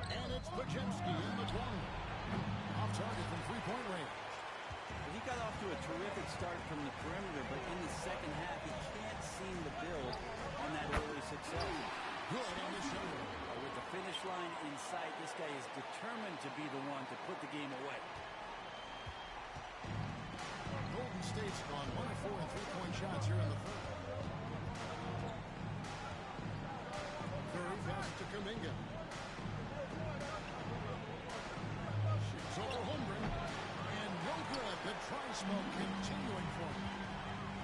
And it's Bajemski in the corner. Off target from three-point range. He got off to a terrific start from the perimeter, but in the second half, he can't seem to build on that early success. Good on the shoulder. With the finish line in sight, this guy is determined to be the one to put the game away. Golden State's gone 1 of 4 in three-point shots here in the third. Curry passes to Kuminga. Shoots over Holmgren. And no good. The tri-spell continuing for him.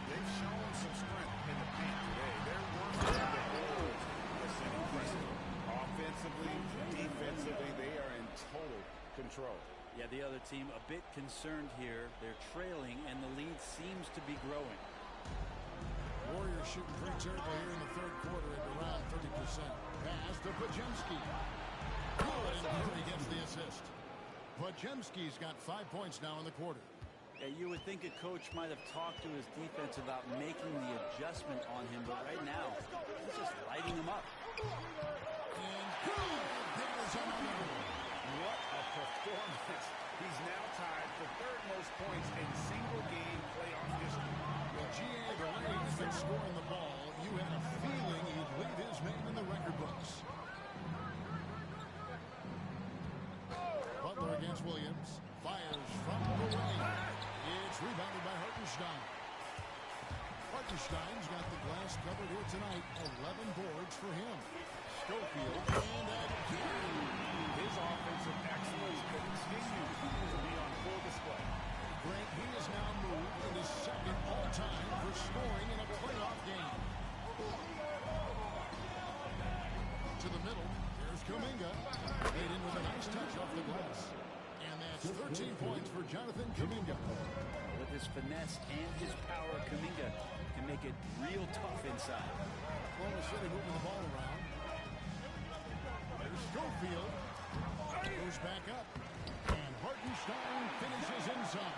They've shown some strength in the paint today. They're working on the boards. That's impressive. Offensively, defensively, they are in total control. Yeah, the other team a bit concerned here. They're trailing, and the lead seems to be growing. Warriors shooting pretty terrible here in the third quarter at around 30%. Pass to Bajemski. Good, and Curry gets the assist. Bajemski's got 5 points now in the quarter. Yeah, you would think a coach might have talked to his defense about making the adjustment on him, but right now, he's just lighting him up. And there's another. What a performance. He's now tied for third most points in single-game playoff history. Well, G.A., the way he's been scoring the ball, you had a feeling he'd leave his name in the record books. Butler against Williams. Fires from the wing. It's rebounded by Hartenstein. Hartenstein's got the glass covered here tonight. 11 boards for him. Schofield. And again. His offensive excellence continues to be on full display. Grant, he has now moved into second all-time for scoring in a playoff game. To the middle. Here's Kuminga. Made in with a nice touch off the glass. And that's 13 points for Jonathan Kuminga. With his finesse and his power, Kuminga can make it real tough inside. Oklahoma City moving the ball around. There's Schofield. Goes back up. And Hartenstein finishes inside.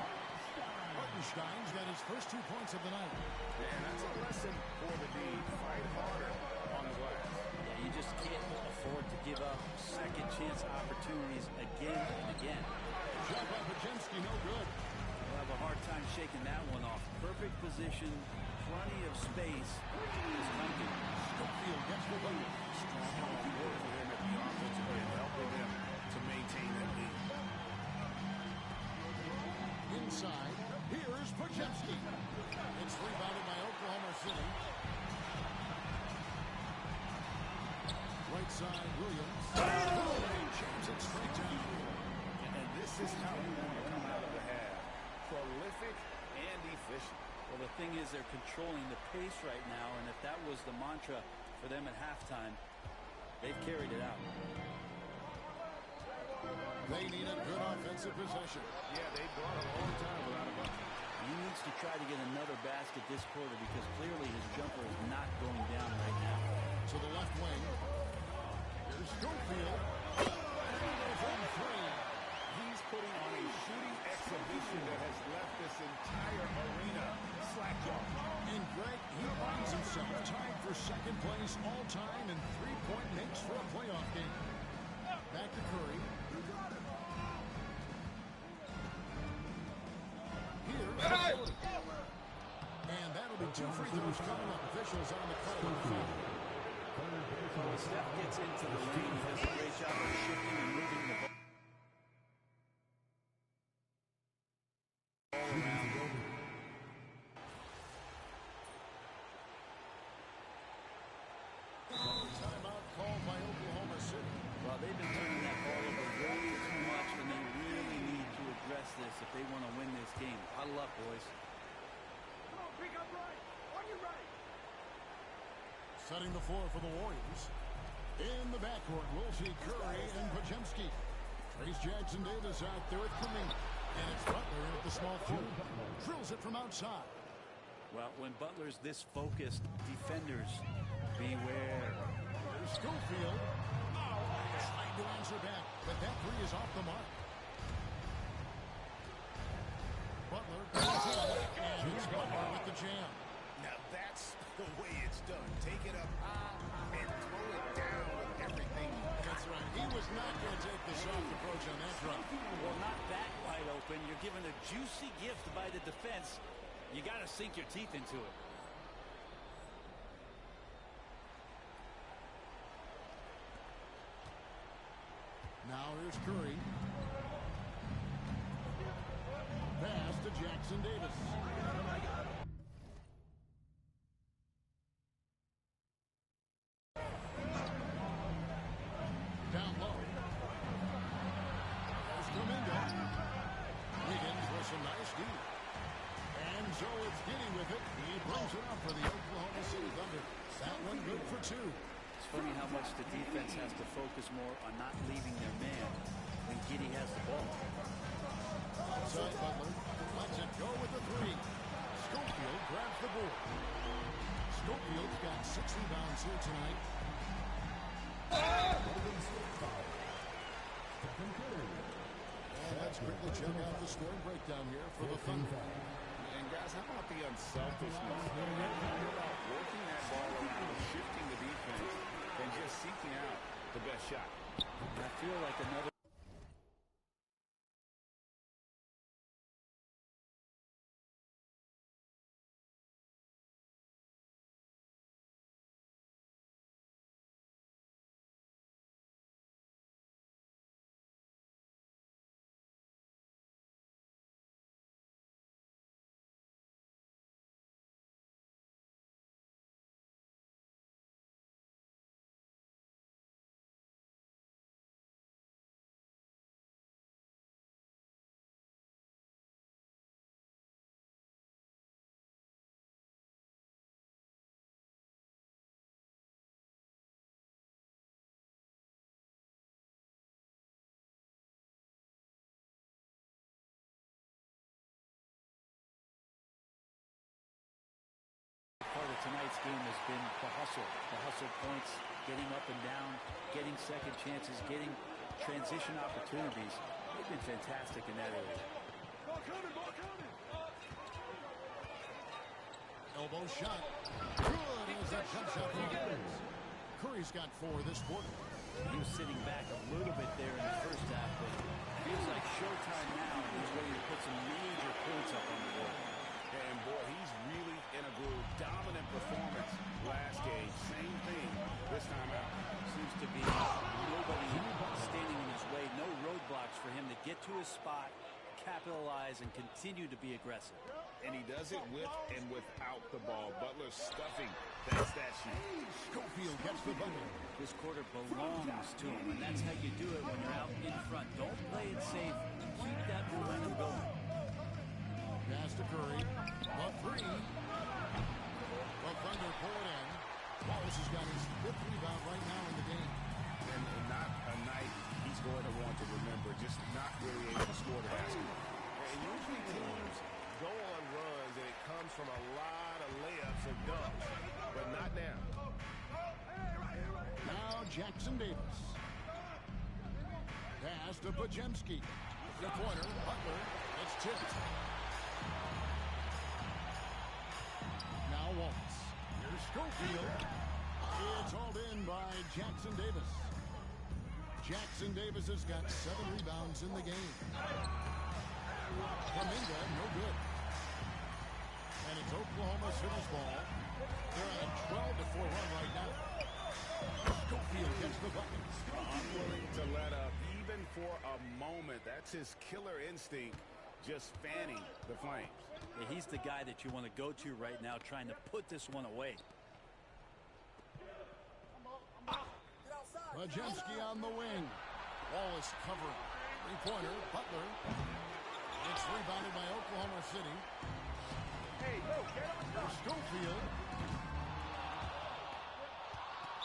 Hartenstein's got his first 2 points of the night. And that's a lesson for the D. Fight harder on the glass. Yeah, you just can't afford to give up second chance opportunities again and again. Shot by Bajemski, no good. We'll have a hard time shaking that one off. Perfect position, plenty of space. Schofield gets the ball. Strong ball work for him at the offensive end, helping them to maintain that lead. Inside, here's Bajemski. It's rebounded by Oklahoma City. Right side, Williams. Jams it straight down. And this is how you want to come out of the half. Prolific and efficient. Well, the thing is they're controlling the pace right now, and if that was the mantra for them at halftime, they've carried it out. They need a good offensive possession. Yeah, they've gone a long time without a bucket. He needs to try to get another basket this quarter because clearly his jumper is not going down right now. To the left wing. Here's Schofield. From 3. He's putting on a shooting exhibition that has left this entire arena slack-jawed. And Greg, he finds himself tied for second place all-time in three-point makes for a playoff game. Back to Curry. Here's the floater. And that'll be 2 free throws coming up. Officials on the call. When Steph gets into the lane, he does a great job of shifting and moving the ball around. Timeout called by Oklahoma City. Well, they've been turning that ball over way too much, and they really need to address this if they want to win this game. Huddle up, boys. Come on, pick up right. On your right. Setting the floor for the Warriors. In the backcourt, we'll see Curry and Podziemski. Trace Jackson-Davis out there at Kuminga. And it's Butler in at the small forward. Drills it from outside. Well, when Butler's this focused, defenders, beware. There's Schofield. Trying to answer back, but that three is off the mark. Butler goes in, and it's Butler with the jam. Now that's the way it's done. Take it up high and throw it down with everything. That's right. He was not going to take the soft approach on that drop. Well, not that wide open. You're given a juicy gift by the defense. You got to sink your teeth into it. Now here's Curry. Pass to Jackson-Davis. Down low. There's Kuminga. Wiggins with some nice D. And so it's Giddey with it. He brings it up for the Oklahoma City Thunder. That one good for 2. It's funny how much the defense has to focus more on not leaving their man when Giddey has the ball. Outside Butler. Lets it go with the 3. Schofield grabs the board. Schofield's got 6 rebounds here tonight. And let's quickly check out the scoring breakdown here for the Thunder. And guys, how about the unselfishness? You're about working that ball around, shifting the defense, and just seeking out the best shot. I feel like another. Part of tonight's game has been the hustle points, getting up and down, getting second chances, getting transition opportunities. They've been fantastic in that area. Elbow shot. Good as that jump shot falls. Curry's got 4 this quarter. He was sitting back a little bit there in the first half, but feels like showtime now, and he's ready to put some major points up on the board. And boy, he's really in a groove. Dominant performance last game. Same thing this time out. Seems to be nobody standing in his way. No roadblocks for him to get to his spot, capitalize, and continue to be aggressive. And he does it with and without the ball. Butler stuffing that stat sheet. Schofield gets the button. This quarter belongs to him, and that's how you do it when you're out in front. Don't play it safe. Keep that momentum going. Pass to Curry. The 3. The Thunder pull it in. Wallace has got his 5th rebound right now in the game. And not a night he's going to want to remember. Just not really able to score the basket. And usually teams go on runs and it comes from a lot of layups and dunks. But not now. Now Jackson-Davis. Pass to Podziemski. The pointer, Butler, it's tipped. Now Waltz. Here's Schofield. It's hauled in by Jackson Davis. Jackson Davis has got 7 rebounds in the game. Kuminga, no good. And it's Oklahoma City's ball. They're on a 12-4 run right now. Schofield gets the bucket. Unwilling to let up even for a moment. That's his killer instinct, just fanning the flames. Yeah, he's the guy that you want to go to right now, trying to put this one away. Majemski on the wing. Wallace covering. Three-pointer, Butler. It's rebounded by Oklahoma City. Hey, go, get on Schofield.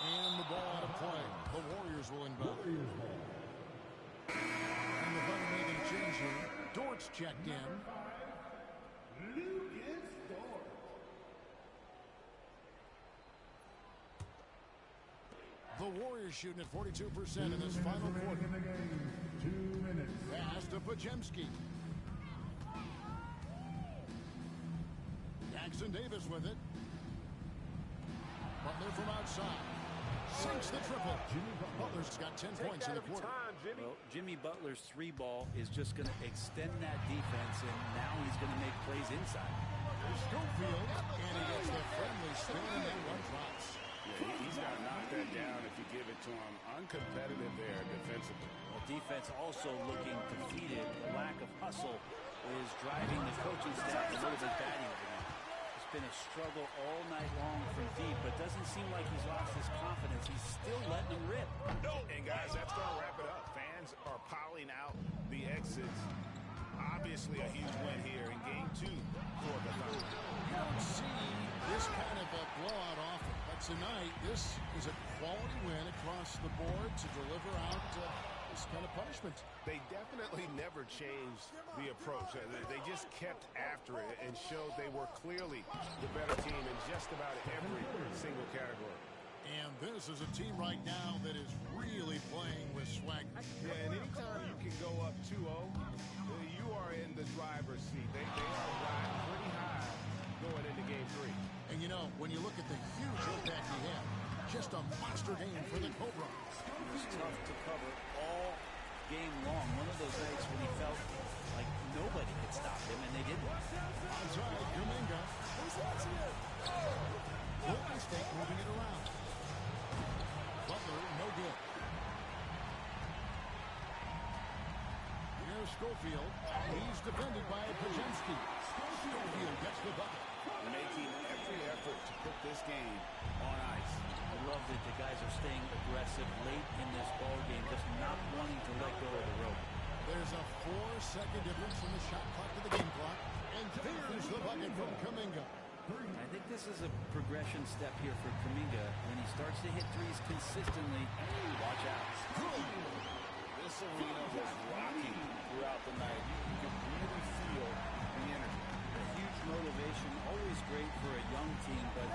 And the ball out of play. The Warriors will inbound. And the Thunder making a change here. Dort's checked in. The Warriors shooting at 42% in this final quarter. 2 minutes. Pass to Majemski. Jackson Davis with it. Butler from outside. Sinks the triple. Butler's got 10 points in the quarter. Well, Jimmy Butler's 3-ball is just going to extend that defense, and now he's going to make plays inside. There's Schofield, and he gets the friendly spin, and then one drops. Yeah, he's got to knock that down if you give it to him. Uncompetitive there defensively. Well, defense also looking defeated. Lack of hustle is driving the coaching staff a little bit batty over there. It's been a struggle all night long from deep, but doesn't seem like he's lost his confidence. He's still letting them rip. And guys, that's going to wrap it up. Fans are piling out the exits. Obviously a huge win here in game 2 for the Thunder. You don't see this kind of a blowout often, but tonight this is a quality win across the board to deliver out this kind of punishment. They definitely never changed the approach. They just kept after it and showed they were clearly the better team in just about every single category. And this is a team right now that is really playing with swag. Yeah, and anytime you can go up 2-0, you are in the driver's seat. They are riding pretty high going into game 3. And you know, when you look at the huge impact he had, just a monster game for the Cobra. It was tough to cover all game long. One of those nights when he felt like nobody could stop him, and they didn't. Onside, Kuminga. Golden State moving it around. Butler, no good. Here's Schofield. He's defended by Majemski. Schofield gets the bucket. Making every effort to put this game on ice. I love that the guys are staying aggressive late in this ball game, just not wanting to let go of the rope. There's a 4-second difference from the shot clock to the game clock. And here's the bucket from Kuminga. I think this is a progression step here for Kuminga. When he starts to hit threes consistently, watch out. This arena was rocking throughout the night. You could really feel the energy. A huge motivation, always great for a young team, but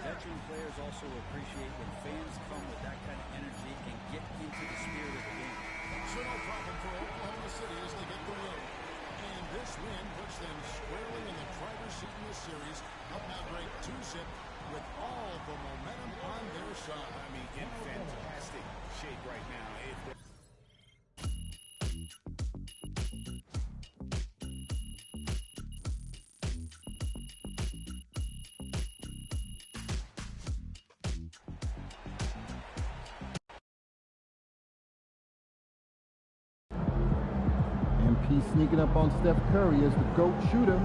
veteran players also appreciate when fans come with that kind of energy and get into the spirit of the game. So no problem for Oklahoma City as they get the win. And this win puts them squarely in the driver's seat in this series. Up now great 2-zip with all the momentum on their side. I mean, in fantastic shape right now. MP sneaking up on Steph Curry as the GOAT shooter.